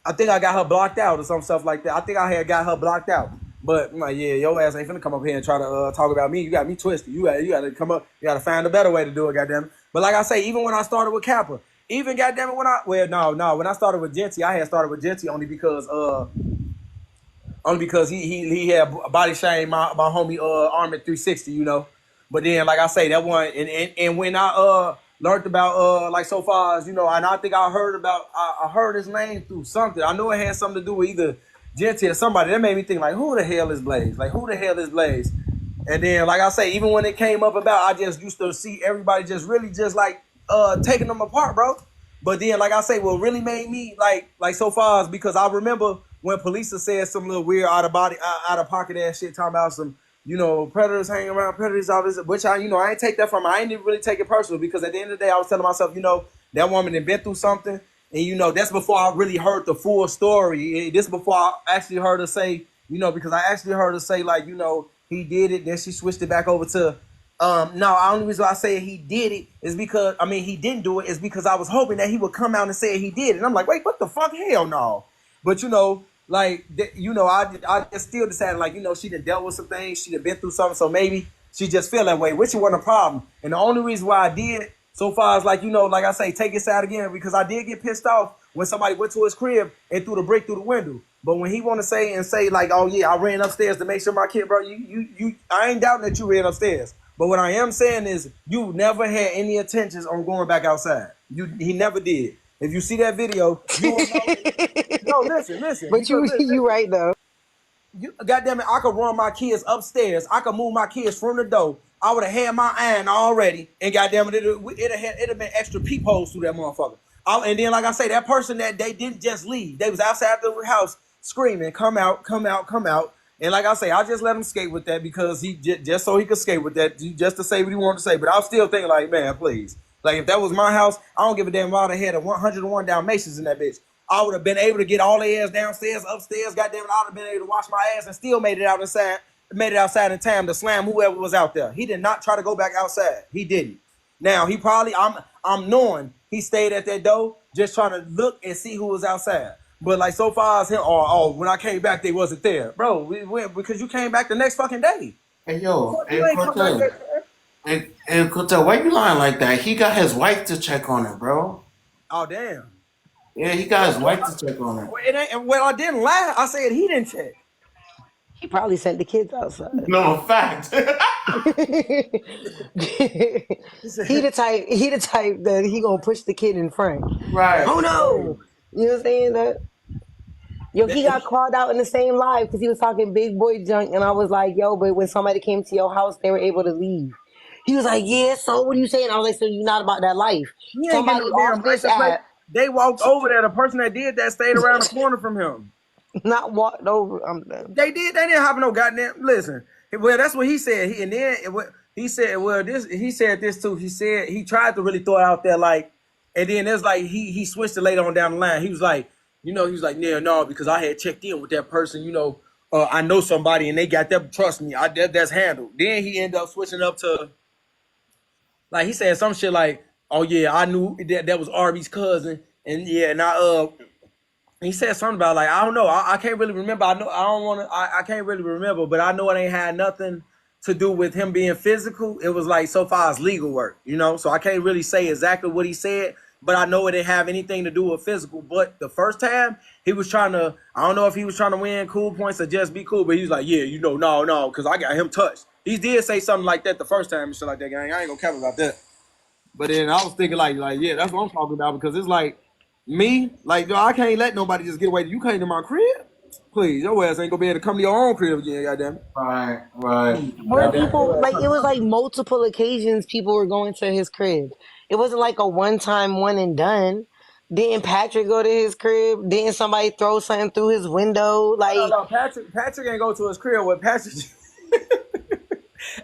I think I got her blocked out or some stuff like that. I think I had got her blocked out. But I'm like, yeah, your ass ain't finna come up here and try to talk about me. You got me twisted. You got to come up. You got to find a better way to do it, goddamn it. But like I say, even when I started with Kappa, even goddamn it, when I started with Genty, I had started with Genty only because he had body shame my homie Armid 360, you know. But then, like I say, that one and when I learned about like so far as, you know, and I think I heard his name through something. I know it had something to do with either Genty or somebody. That made me think like, who the hell is Blaze? Like, who the hell is Blaze? And then, like I say, even when it came up about, I just used to see everybody just really just like taking them apart, bro. But then, like I say, what really made me like so far is because I remember when Police said some little weird out of pocket ass shit, talking about some, you know, predators hanging around, predators, all this, which I ain't take that from her. I ain't even really take it personal because at the end of the day, I was telling myself, you know, that woman had been through something. And, you know, that's before I really heard the full story. This before I actually heard her say, you know, because I actually heard her say, like, you know, he did it. Then she switched it back over to, no, the only reason why I say he did it is because, he didn't do it is because I was hoping that he would come out and say he did it. And I'm like, wait, what the fuck? Hell no. But, you know, like, you know, I just still decided, like, you know, she done dealt with some things. She done been through something. So maybe she just feel that way, which wasn't a problem. And the only reason why I did so far as, like, you know, like I say, take his side again, because I did get pissed off when somebody went to his crib and threw the brick through the window. But when he want to say like, oh yeah, I ran upstairs to make sure my kid, bro, I ain't doubting that you ran upstairs. But what I am saying is you never had any intentions on going back outside. He never did. If you see that video, you will know. No, listen. But you right though. Goddamn it, I could run my kids upstairs. I could move my kids from the door. I would have had my iron already, and goddamn it, it'd have been extra peepholes through that motherfucker. And then, like I say, that person that they didn't just leave. They was outside the house screaming, "Come out, come out, come out!" And like I say, I just let him skate with that because he just so he could skate with that, just to say what he wanted to say. But I was still thinking, like, man, please, like if that was my house, I don't give a damn if I had a 101 Dalmatians in that bitch. I would have been able to get all their ass downstairs, upstairs. Goddamn it, I would have been able to wash my ass and still made it outside in time to slam whoever was out there. He did not try to go back outside. He didn't. Now he probably I'm knowing he stayed at that door just trying to look and see who was outside. But like so far as him, when I came back they wasn't there, bro. We went because you came back the next fucking day. Hey yo, You hey ain't come back Kartel. there. Hey Kartel, why you lying like that? He got his wife to check on him, bro. Oh damn. Yeah, he got his wife to check on him. Well, I didn't lie. I said he didn't check. He probably sent the kids outside. No, fact. He the type that he gonna push the kid in front. Right. Oh no! You know what I'm saying? Yo, he got called out in the same live because he was talking big boy junk, and I was like, yo, but when somebody came to your house, they were able to leave. He was like, yeah, so what are you saying? I was like, so you're not about that life. He ain't getting Somebody no off damn this license plate. app They walked over there. The person that did that stayed around the corner from him. not walked over. I'm done. They did. They didn't have no goddamn. Listen. Well, that's what he said. He said. Well, this he said this too. He said he tried to really throw it out there like, and then there's like he switched it later on down the line. He was like, he was like, yeah, no, because I had checked in with that person. I know somebody and they got them. Trust me, that's handled. Then he ended up switching up to like he said some shit like, oh yeah, I knew that was Arby's cousin, and yeah, and he said something about like I don't know. I can't really remember. I know I don't want to. I can't really remember, but I know it ain't had nothing to do with him being physical. It was like so far as legal work, So I can't really say exactly what he said, but I know it didn't have anything to do with physical. But the first time he was trying to, I don't know if he was trying to win cool points or just be cool, but he was like, yeah, no, because I got him touched. He did say something like that the first time and shit like that. Gang, I ain't gonna cap about that. But then I was thinking like yeah, that's what I'm talking about because it's like. Me, like, yo, I can't let nobody just get away. You came to my crib? Please, your ass ain't gonna be able to come to your own crib again, goddamn it. Right. Where people like it was like multiple occasions people were going to his crib. It wasn't like a one time one and done. Didn't Patrick go to his crib? Didn't somebody throw something through his window? Like No, Patrick ain't go to his crib with Patrick.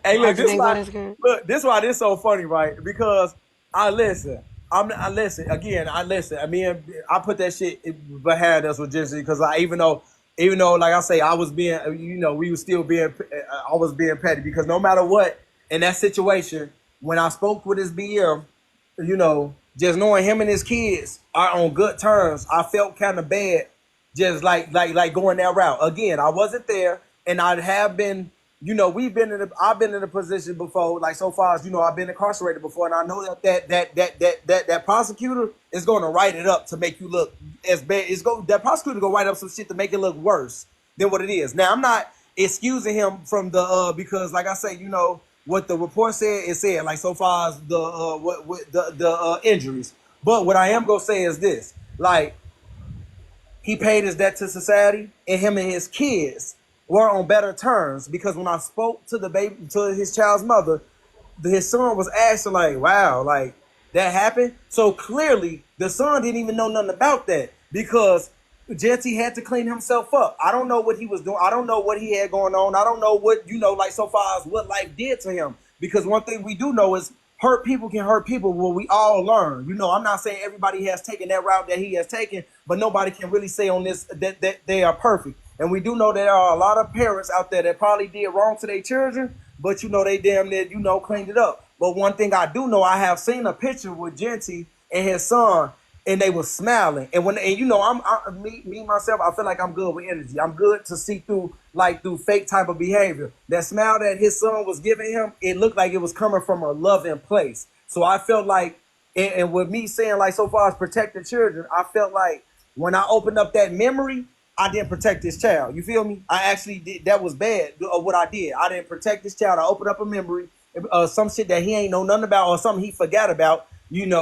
Hey, look, Patrick didn't go to his crib. this why this so funny, right? Because I listen. I listen again. I listen. I mean, I put that shit behind us with Jesse because even though, like I say, I was being, we was still being, I was being petty because no matter what in that situation, when I spoke with his BM, just knowing him and his kids are on good terms, I felt kind of bad, just like going that route. Again, I wasn't there, and I have been. I've been in a position before, like so far as I've been incarcerated before, and I know that prosecutor is going to write it up to make you look as bad. That prosecutor going to write up some shit to make it look worse than what it is. Now I'm not excusing him from the because, like I say, what the report said, it said like so far as the injuries. But what I am gonna say is this: like he paid his debt to society, and him and his kids were on better terms because when I spoke to his child's mother, his son was asking like, "Wow, like that happened." So clearly, the son didn't even know nothing about that because Jesse had to clean himself up. I don't know what he was doing. I don't know what he had going on. I don't know what like so far as what life did to him. Because one thing we do know is hurt people can hurt people. Well, we all learn. I'm not saying everybody has taken that route that he has taken, but nobody can really say on this that they are perfect. And we do know there are a lot of parents out there that probably did wrong to their children, but they damn near, cleaned it up. But one thing I do know, I have seen a picture with Genty and his son, and they were smiling. And me myself, I feel like I'm good with energy. I'm good to see through fake type of behavior. That smile that his son was giving him, it looked like it was coming from a loving place. So I felt like, and with me saying like so far as protecting children, I felt like when I opened up that memory, I didn't protect this child. You feel me? I actually did. That was bad of what I did. I didn't protect this child. I opened up a memory, some shit that he ain't know nothing about or something he forgot about, and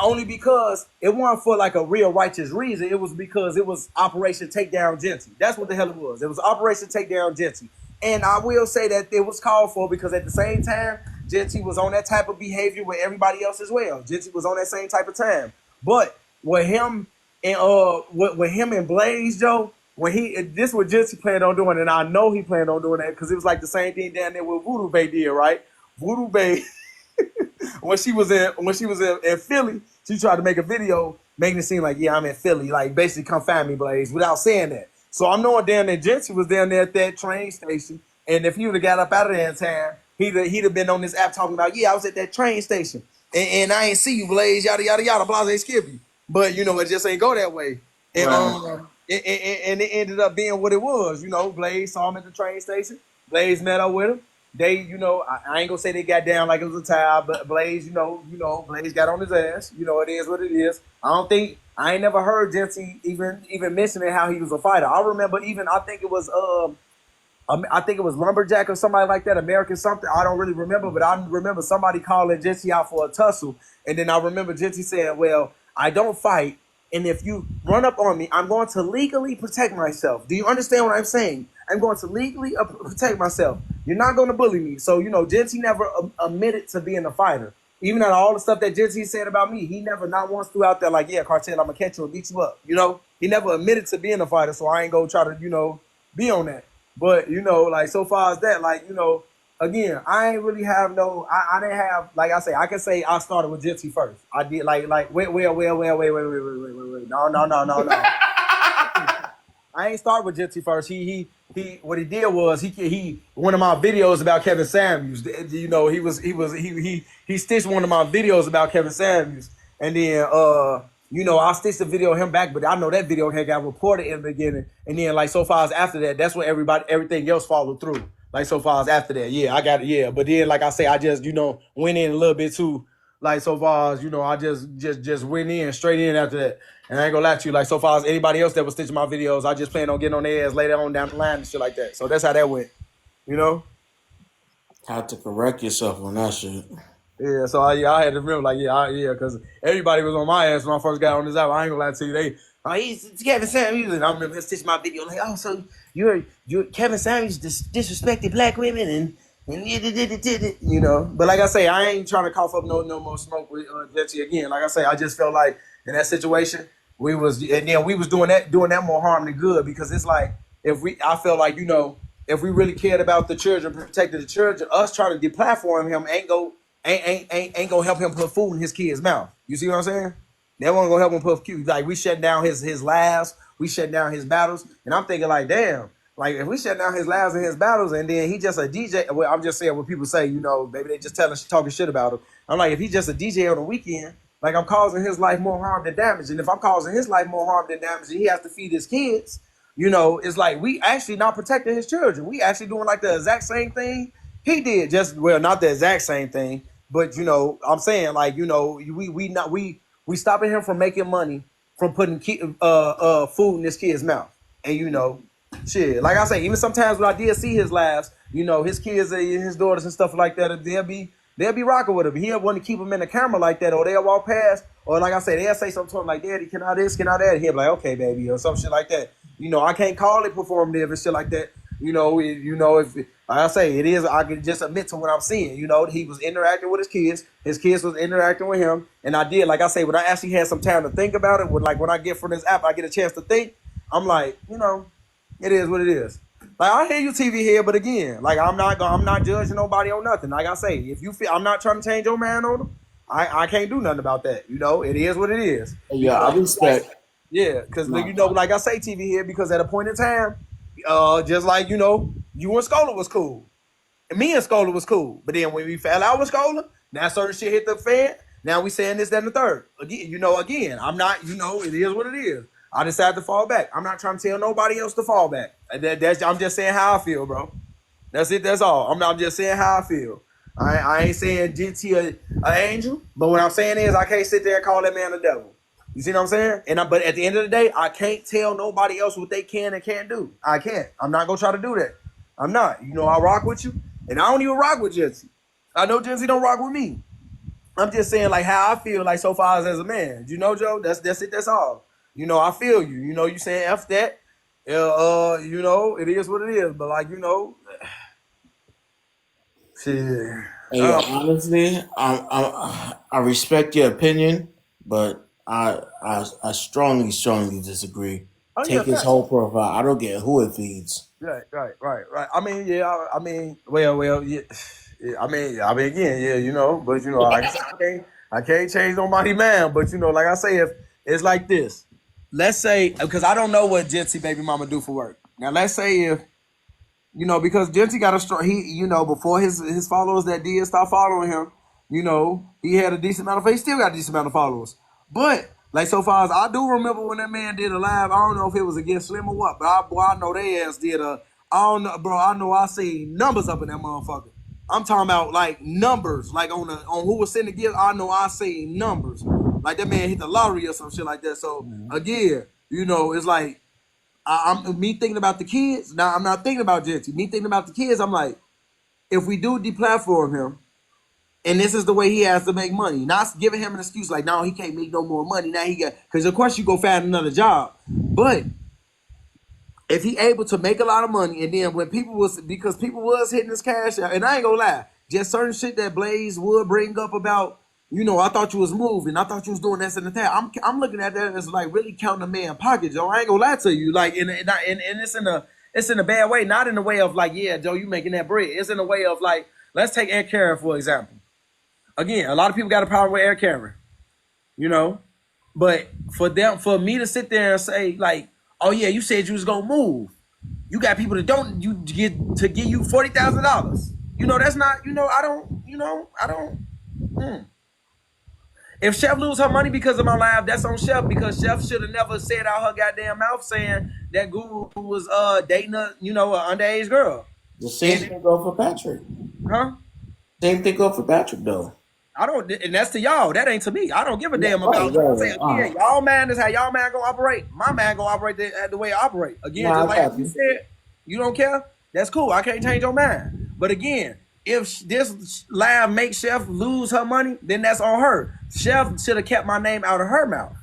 only because it wasn't for like a real righteous reason. It was because it was Operation Takedown Genty. That's what the hell it was. It was Operation Takedown Genty. And I will say that it was called for because at the same time, Genty was on that type of behavior with everybody else as well. Genty was on that same type of time. But with him and with him and Blaze, Joe. When this was just he planned on doing, and I know he planned on doing that because it was like the same thing down there with Voodoo Bay did, right? Voodoo Bay, when she was in Philly, she tried to make a video making it seem like, yeah, I'm in Philly, like basically come find me, Blaze, without saying that. So I'm knowing down there, Jency was down there at that train station, and if he would have got up out of there in time, he'd have been on this app talking about, yeah, I was at that train station, and I ain't see you, Blaze, yada yada yada, Blase Skippy. But it just ain't go that way, and Right. and it ended up being what it was. Blaze saw him at the train station. Blaze met up with him. They, I ain't gonna say they got down like it was a tie, but Blaze, Blaze got on his ass. It is what it is. I ain't never heard Jency even mentioning how he was a fighter. I remember I think it was Lumberjack or somebody like that, American something. I don't really remember, but I remember somebody calling Jency out for a tussle. And then I remember Jency saying, well, I don't fight. And if you run up on me, I'm going to legally protect myself. Do you understand what I'm saying? I'm going to legally protect myself. You're not going to bully me. So, Jency never admitted to being a fighter. Even out of all the stuff that Jency said about me, he never not once threw out there like, yeah, Kartel, I'm going to catch you and beat you up. He never admitted to being a fighter. So I ain't going to try to, be on that. But like so far as that, like again, I ain't really have I didn't have, like I say, I can say I started with Gypsy first. I did wait, no. I ain't start with Gypsy first. He what he did was he one of my videos about Kevin Samuels. He stitched one of my videos about Kevin Samuels, and then I stitched the video of him back, but I know that video had got reported in the beginning, and then like so far as after that, that's when everything else followed through. Like so far as after that, yeah, I got it, yeah. But then like I say, I just went in a little bit too. Like so far as I just went in straight in after that. And I ain't gonna lie to you, like so far as anybody else that was stitching my videos, I just plan on getting on their ass later on down the line and shit like that. So that's how that went. You know? Had to correct yourself on that shit. Yeah, so I had to remember, like, because everybody was on my ass when I first got on this album. I ain't gonna lie to you. He's Kevin Samuels, and I remember him stitching my video, like, oh, so you're Kevin Samuels disrespected black women and But like I say, I ain't trying to cough up no more smoke with Jetty again. Like I say, I just felt like in that situation, we was doing that more harm than good, because it's like I felt like if we really cared about the children, protected the children, us trying to deplatform him ain't gonna help him put food in his kid's mouth. You see what I'm saying? That wasn't gonna help him put food. Like we shut down his labs, we shut down his battles, and I'm thinking like, damn. Like if we shut down his labs and his battles, and then he just a DJ. Well, I'm just saying what people say. Maybe they just talking shit about him. I'm like, if he's just a DJ on the weekend, like I'm causing his life more harm than damage. And if I'm causing his life more harm than damage, and he has to feed his kids, it's like we actually not protecting his children. We actually doing like the exact same thing he did. Just not the exact same thing, but I'm saying like we stopping him from making money from putting food in his kid's mouth, and shit, like I say, even sometimes when I did see his lives, his kids and his daughters and stuff like that, they'll be rocking with him. He'll want to keep him in the camera like that, or they'll walk past, or like I say, they'll say something to him like, "Daddy, can I this, can I that?" He'll be like, "Okay, baby," or some shit like that. I can't call it performative and shit like that. If like I say, it is. I can just admit to what I'm seeing. He was interacting with his kids. His kids was interacting with him, and I did. Like I say, when I actually had some time to think about it, when I get from this app, I get a chance to think. I'm like, it is what it is. Like I hear you, TV head, but again, like I'm not judging nobody on nothing. Like I say, if you feel I'm not trying to change your man on them, I can't do nothing about that. It is what it is. Yeah, I respect. Because like I say, TV head, because at a point in time, just like you and Scholar was cool, and me and Scholar was cool. But then when we fell out with Scholar, now certain shit hit the fan. Now we saying this, that, and the third. Again, I'm not. It is what it is. I decided to fall back. I'm not trying to tell nobody else to fall back. I'm just saying how I feel, bro. That's it. That's all. I'm just saying how I feel. I ain't saying GT an angel, but what I'm saying is I can't sit there and call that man a devil. You see what I'm saying? But at the end of the day, I can't tell nobody else what they can and can't do. I can't. I'm not gonna try to do that. I'm not. I rock with you, and I don't even rock with Jency. I know Jency don't rock with me. I'm just saying like how I feel like so far as a man. Joe? That's it. That's all. I feel you. You saying F that. It is what it is. But like, shit. Hey, yo, honestly, I respect your opinion, but I strongly disagree. Oh yeah, Take his facts. whole profile. I don't get who it feeds. Right. I mean, yeah. I mean, well, yeah. Again, yeah. But like I said, I can't change nobody's man. But like I say, if it's like this, let's say because I don't know what Jitsi baby mama do for work. Now, let's say if because Genty got a strong. Before his followers that did stop following him, he had a decent amount of. He still got a decent amount of followers. But like so far as I do remember when that man did a live, I don't know if it was against Slim or what, but I know they ass did a. I don't know, bro. I know I seen numbers up in that motherfucker. I'm talking about like numbers, like on who was sending gifts. I know I seen numbers, like that man hit the lottery or some shit like that. So again, it's like I'm me thinking about the kids. Now I'm not thinking about Genty. Me thinking about the kids. I'm like, if we do deplatform him, and this is the way he has to make money, not giving him an excuse like, no, he can't make no more money. Now he got because of course you go find another job, but if he able to make a lot of money, and then when people was because people was hitting his cash out, and I ain't gonna lie, just certain shit that Blaze would bring up about, I thought you was moving, I thought you was doing this and that. I'm looking at that as like really counting a man pocket, Joe. I ain't gonna lie to you, like, and it's in a bad way, not in the way of like, yeah, Joe, you making that bread. It's in a way of like, let's take Air Karen for example. Again, a lot of people got a problem with Air Karen, you know. But for me to sit there and say like, oh yeah, you said you was gonna move. You got people that don't you get to give you $40,000. That's not. I don't. I don't. If Chef lose her money because of my live, that's on Chef because Chef should have never said out her goddamn mouth saying that Guru was dating a an underage girl. The same thing go for Patrick. Huh? Same thing go for Patrick though. I don't, and that's to y'all. That ain't to me. I don't give a damn Right, about. Like I say right, right. again, y'all man is how y'all man gonna operate. My man gonna operate the way I operate. Again, Nah, just I like got you you. said, you don't care. That's cool. I can't change your mind. But again, if this live makes Chef lose her money, then that's on her. Chef should have kept my name out of her mouth.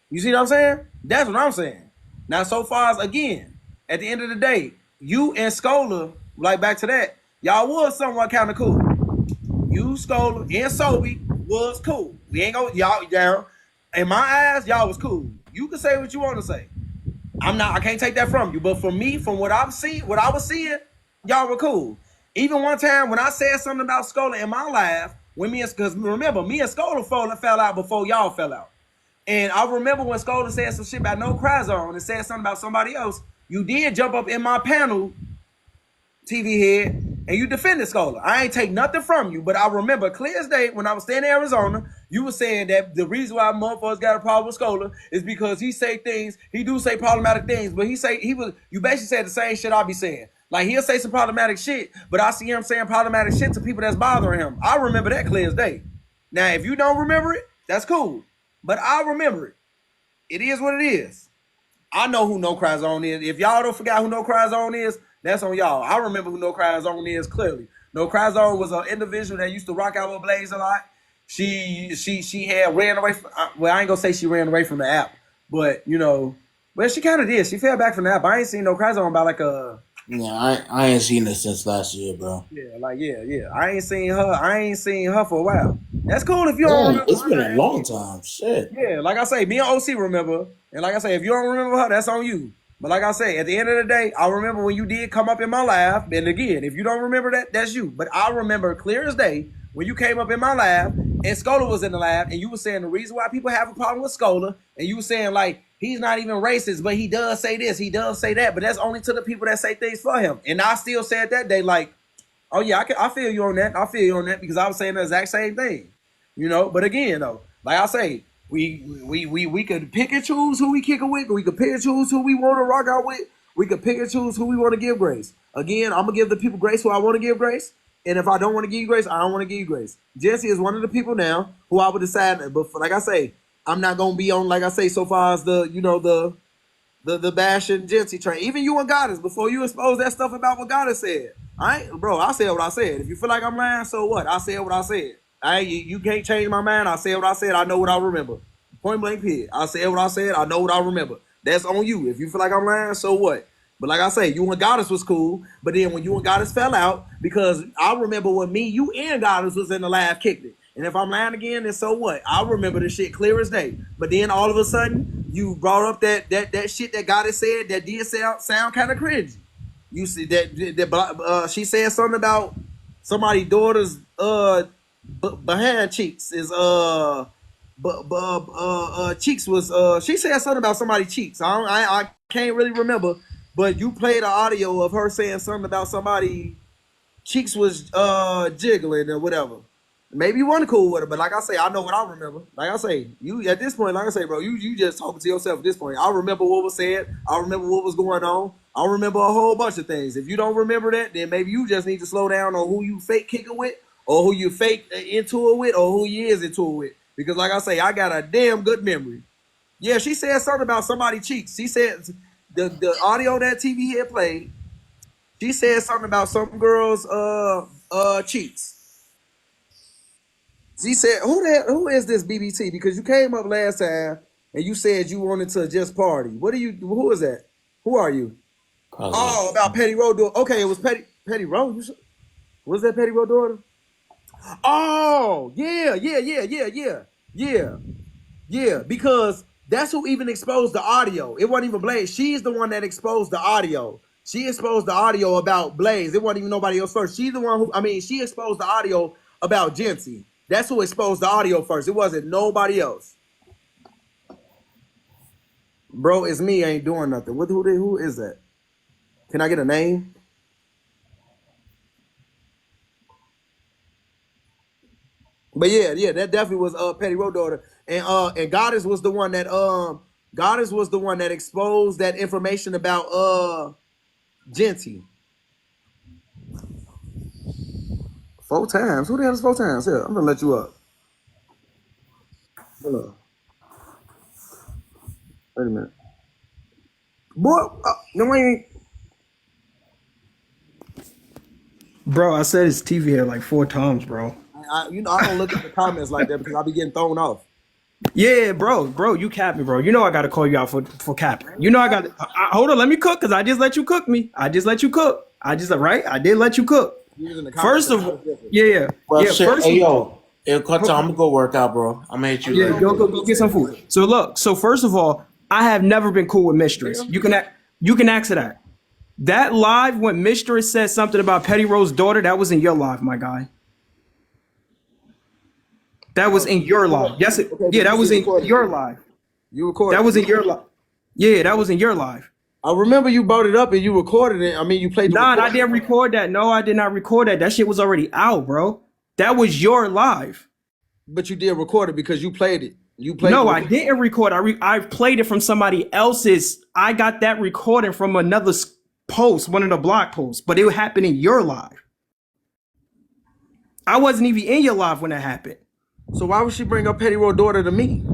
You see what I'm saying? That's what I'm saying. Now, so far as again, at the end of the day, you and Scholar, like back to that, y'all was somewhat kind of cool. You, Scholar, and Sobe was cool. We ain't gonna y'all down. In my eyes, y'all was cool. You can say what you want to say. I can't take that from you. But for me, from what I was seeing, y'all were cool. Even one time when I said something about Scholar in my life, because remember, me and Scholar fell out before y'all fell out. And I remember when Scholar said some shit about No Cry Zone and said something about somebody else, you did jump up in my panel, TV head, and you defended Scholar. I ain't take nothing from you, but I remember clear as day when I was staying in Arizona, you were saying that the reason why motherfuckers got a problem with Scholar is because he do say problematic things, but you basically said the same shit I be saying. Like he'll say some problematic shit, but I see him saying problematic shit to people that's bothering him. I remember that clear as day. Now, if you don't remember it, that's cool. But I remember it. It is what it is. I know who No Cry Zone is. If y'all don't forget who No Cry Zone is, that's on y'all. I remember who No Cry Zone is clearly. No Cry Zone was an individual that used to rock out with Blaze a lot. She had ran away from. Well, I ain't gonna say she ran away from the app, but well, she kind of did. She fell back from the app. I ain't seen No Cry Zone about like a. Yeah, I ain't seen it since last year, bro. Yeah. I ain't seen her for a while. That's cool if you don't Damn, remember it's been a her. long time. Shit. Yeah, like I say, me and OC remember. And like I say, if you don't remember her, that's on you. But like I say, at the end of the day, I remember when you did come up in my live. And again, if you don't remember that, that's you. But I remember clear as day when you came up in my live and Scholar was in the live and you were saying the reason why people have a problem with Scholar, and you were saying like, he's not even racist, but he does say this, he does say that, but that's only to the people that say things for him. And I still said that day like, oh yeah, I feel you on that. I feel you on that because I was saying the exact same thing. But again though, like I say, we could pick and choose who we kick it with. We could pick and choose who we want to rock out with. We could pick and choose who we want to give grace. Again, I'm gonna give the people grace who I want to give grace. And if I don't want to give you grace, I don't want to give you grace. Jesse is one of the people now who I would decide. But like I say, I'm not gonna be on like I say so far as the bashing Jesse train. Even you and Goddess, before you expose that stuff about what Goddess said. I said what I said. If you feel like I'm lying, so what? I said what I said. You can't change my mind. I said what I said. I know what I remember. Point blank period. I said what I said. I know what I remember. That's on you. If you feel like I'm lying, so what? But like I say, you and Goddess was cool. But then when you and Goddess fell out, because I remember when me, you, and Goddess was in the live kicked it. And if I'm lying again, then so what? I'll remember the shit clear as day. But then all of a sudden, you brought up that shit that Goddess said that did sound kind of cringy. You see that she said something about somebody's daughter's behind cheeks is cheeks was she said something about somebody's cheeks. I can't really remember, but you played an audio of her saying something about somebody cheeks was jiggling or whatever. Maybe you weren't cool with her, but like I say, I know what I remember. Like I say, you at this point, like I say, bro, you just talking to yourself at this point. I remember what was said. I remember what was going on. I remember a whole bunch of things. If you don't remember that, then maybe you just need to slow down on who you fake kicking with, or who you fake into it with, or who you is into it with. Because like I say, I got a damn good memory. Yeah, she said something about somebody's cheeks. She said the audio that TV had played. She said something about some girl's cheeks. She said, who is this BBT? Because you came up last time and you said you wanted to just party. Who is that? Who are you? Probably. Oh, about Petty Road daughter. Okay, it was Petty Road. Was that Petty Road daughter? Oh, yeah. Because that's who even exposed the audio. It wasn't even Blaze. She's the one that exposed the audio. She exposed the audio about Blaze. It wasn't even nobody else first. She's the one she exposed the audio about Jency. That's who exposed the audio first. It wasn't nobody else. Bro, it's me. I ain't doing nothing. Who is that? Can I get a name? But yeah, that definitely was Petty Road daughter. And Goddess was the one that exposed that information about Jency. 4 times. Who the hell is 4 times? Here, I'm gonna let you up. Hold on. Wait a minute. Boy, no, I ain't. Bro, I said his TV here like 4 times, bro. I don't look at the comments like that because I be getting thrown off. Yeah, bro, you capping, bro. You know I gotta call you out for capping. You know I got. Hold on, let me cook because I just let you cook me. I just let you cook. I did let you cook. First of all, yeah. Shit. First, Hey, yo, Kartel, I'm gonna go work out, bro. I'm gonna hit you. yeah, later. go get some food. So look, first of all, I have never been cool with Mistress. You can ask her that. That live when Mistress said something about Petty Rose's daughter, that was in your live, my guy. That was in your live. Yes, that was in your live. You recorded. That was in your live. Yeah, that was in your live. I remember you brought it up and you recorded it. I mean, you played. Nah, I didn't record that. No, I did not record that. That shit was already out, bro. That was your live. But you did record it because you played it. No, I didn't record. I played it from somebody else's. I got that recording from another post, one of the blog posts, but it happened in your live. I wasn't even in your live when that happened. So why would she bring up Petty Road daughter to me?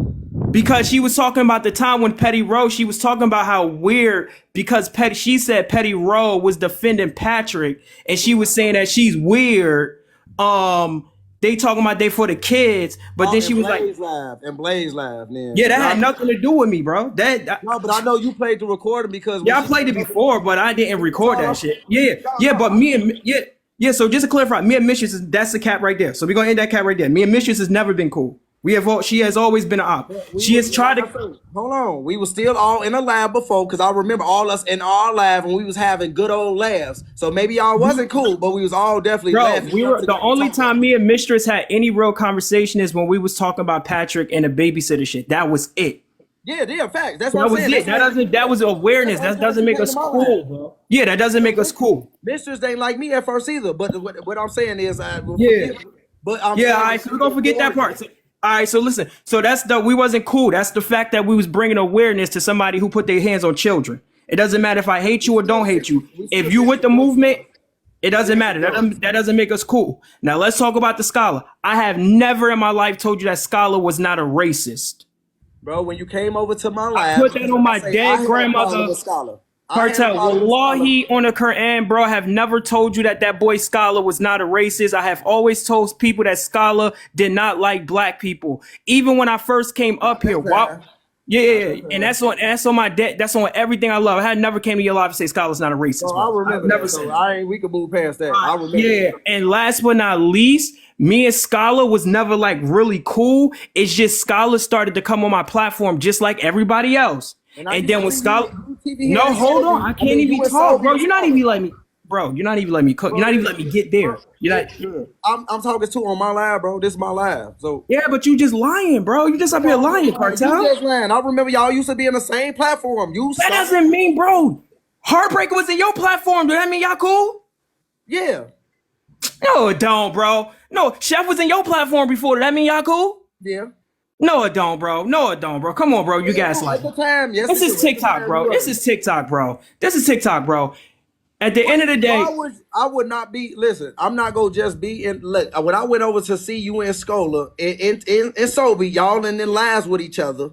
Because she was talking about the time when Petty Rowe, she was talking about how weird, because she said Petty Rowe was defending Patrick, and she was saying that she's weird. They talking about they for the kids, but then she was Blaze like, Blaze Live, man. Yeah, that had nothing to do with me, bro. No, but I know you played the recording because I played it before, but I didn't record that shit. But me and so just to clarify, me and Mistress that's the cap right there. So we're gonna end that cap right there. Me and Mistress has never been cool. She has always been an op. She has tried to. Hold on, we were still all in a lab before because I remember all us in our lab and we was having good old laughs. So maybe y'all wasn't cool, but we was all definitely laughing. We were the only time me and Mistress had any real conversation is when we was talking about Patrick and the babysitter shit. That was it. Yeah, facts. That's what I'm saying. That was awareness. That doesn't make us cool, bro. Yeah, that doesn't make us cool. Mistress ain't like me at first either. But what I'm saying is, But all right, so we're gonna forget that part. All right, so listen. So we wasn't cool. That's the fact that we was bringing awareness to somebody who put their hands on children. It doesn't matter if I hate you or don't hate you. If you with the movement, it doesn't matter. That doesn't make us cool. Now let's talk about the scholar. I have never in my life told you that scholar was not a racist. Bro, when you came over to my lab, I put that on my dead grandmother. Kartel, wallahi on the Quran, bro, I have never told you that boy Scholar was not a racist. I have always told people that Scholar did not like black people. Even when I first came up here. And that's on my debt. That's on everything I love. I had never came to your life and say Scholar's not a racist. I remember that. So we could move past that. I remember that. And last but not least, Me and Scholar was never like really cool. It's just Scholar started to come on my platform just like everybody else. And then when Scholar, no, hold on, I can't even talk, bro. You're not even letting me, bro. You're not even letting me cook. You're not even letting me get there. You're not. I'm talking to on my live, bro. This is my live. So Yeah, but you just lying, bro. You just up here lying, Kartel. You just lying. I remember y'all used to be in the same platform. That doesn't mean, bro. Heartbreaker was in your platform. Does that mean y'all cool? Yeah. No, it don't, bro. No, Chef was in your platform before. Does that mean y'all cool? Yeah. No, it don't, bro. No, it don't, bro. Come on, bro. You guys like yes, this is TikTok, bro. This is TikTok, bro. This is TikTok, bro. At the end of the day, I would not be. Listen, I'm not gonna just be in. Look, when I went over to see you and Scola and Sobe, y'all in lives with each other,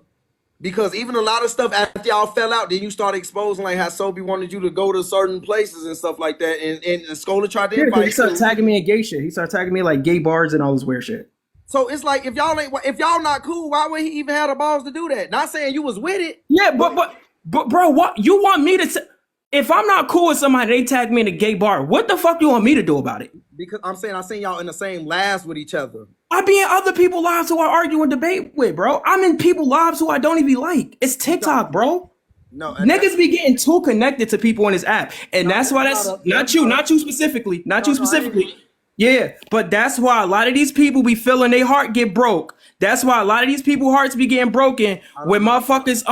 because even a lot of stuff after y'all fell out, then you started exposing like how Sobe wanted you to go to certain places and stuff like that, and Scola tried to invite he started tagging me in gay shit. He started tagging me like gay bars and all this weird shit. So it's like if y'all not cool, why would he even have the balls to do that? Not saying you was with it. Yeah, but bro, what you want me to? If I'm not cool with somebody, they tag me in a gay bar. What the fuck you want me to do about it? Because I'm saying I seen y'all in the same lives with each other. I be in other people's lives who I argue and debate with, bro. I'm in people's lives who I don't even like. It's TikTok, bro. No, niggas be getting too connected to people on this app, and that's why that's not you specifically, not you specifically. Yeah, but that's why a lot of these people be feeling their heart get broke. That's why a lot of these people hearts be getting broken when motherfuckers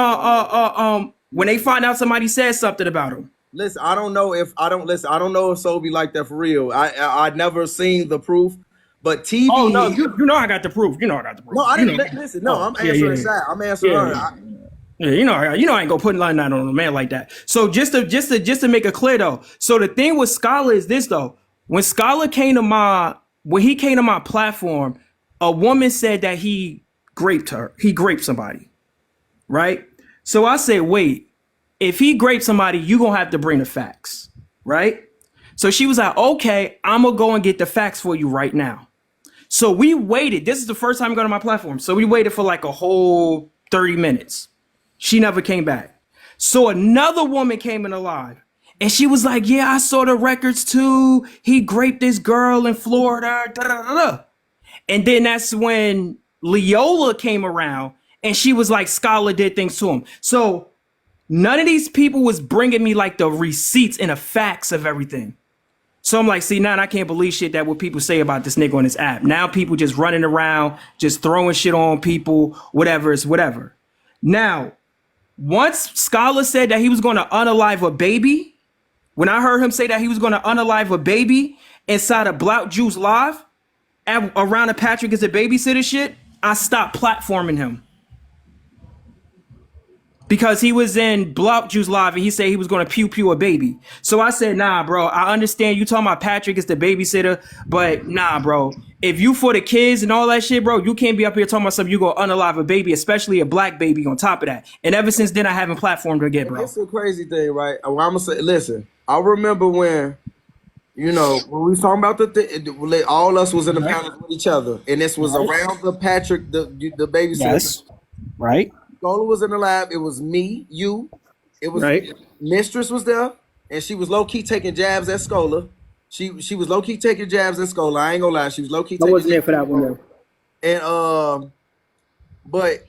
when they find out somebody said something about them. Listen, I don't know if Sobe like that for real. I never seen the proof, but TV. Oh no, you know I got the proof. You know I got the proof. No, I didn't listen. No, I'm answering that. I'm answering her. Yeah, you know I ain't gonna put nothing out on a man like that. So just to make it clear though. So the thing with Scholar is this though. When he came to my platform, a woman said that he raped her. He raped somebody, right? So I said, wait, if he raped somebody, you gonna have to bring the facts, right? So she was like, okay, I'm gonna go and get the facts for you right now. So we waited. This is the first time going to my platform. So we waited for like a whole 30 minutes. She never came back. So another woman came in alive. And she was like, yeah, I saw the records too. He raped this girl in Florida. Da, da, da, da. And then that's when Leola came around and she was like, Scholar did things to him. So none of these people was bringing me like the receipts and the facts of everything. So I'm like, see, now I can't believe shit that what people say about this nigga on this app. Now people just running around, just throwing shit on people, whatever is whatever. Now, once Scholar said that he was going to unalive a baby, when I heard him say that he was going to unalive a baby inside of Blout Juice Live, around the Patrick is a babysitter shit, I stopped platforming him. Because he was in Blout Juice Live and he said he was going to pew a baby. So I said, nah, bro, I understand you talking about Patrick is the babysitter, but nah, bro. If you for the kids and all that shit, bro, you can't be up here talking about something you going to unalive a baby, especially a black baby on top of that. And ever since then, I haven't platformed again, bro. It's a crazy thing, right? I'm going to say, listen, I remember when, you know, when we was talking about all us was in the panel with each other. And this was around the Patrick, the babysitter. Yes, right. Scholar was in the lab. It was me, you. It was Mistress was there, and she was low key taking jabs at Scholar. She was low key taking jabs at Scholar. I ain't gonna lie, she was low key. I wasn't there for that one though. And but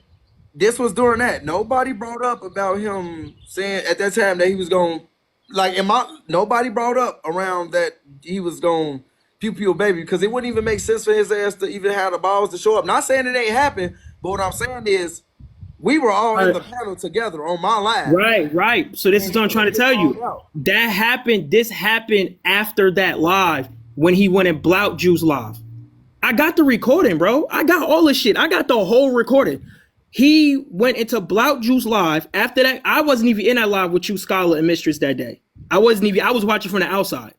this was during that. Nobody brought up about him saying at that time that he was going nobody brought up around that he was going pew a baby, because it wouldn't even make sense for his ass to even have the balls to show up. Not saying it ain't happened, but what I'm saying is, we were all in the panel together on my live. Right. So this is what I'm trying to tell you. That happened. This happened after that live when he went in Blout Juice Live. I got the recording, bro. I got all the shit. I got the whole recording. He went into Blout Juice Live. After that, I wasn't even in that live with you, Scholar and Mistress that day. I was watching from the outside.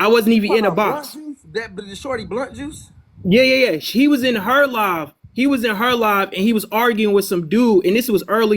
I wasn't even in a box. The shorty Blunt Juice? Yeah. He was in her live. And he was arguing with some dude, and this was early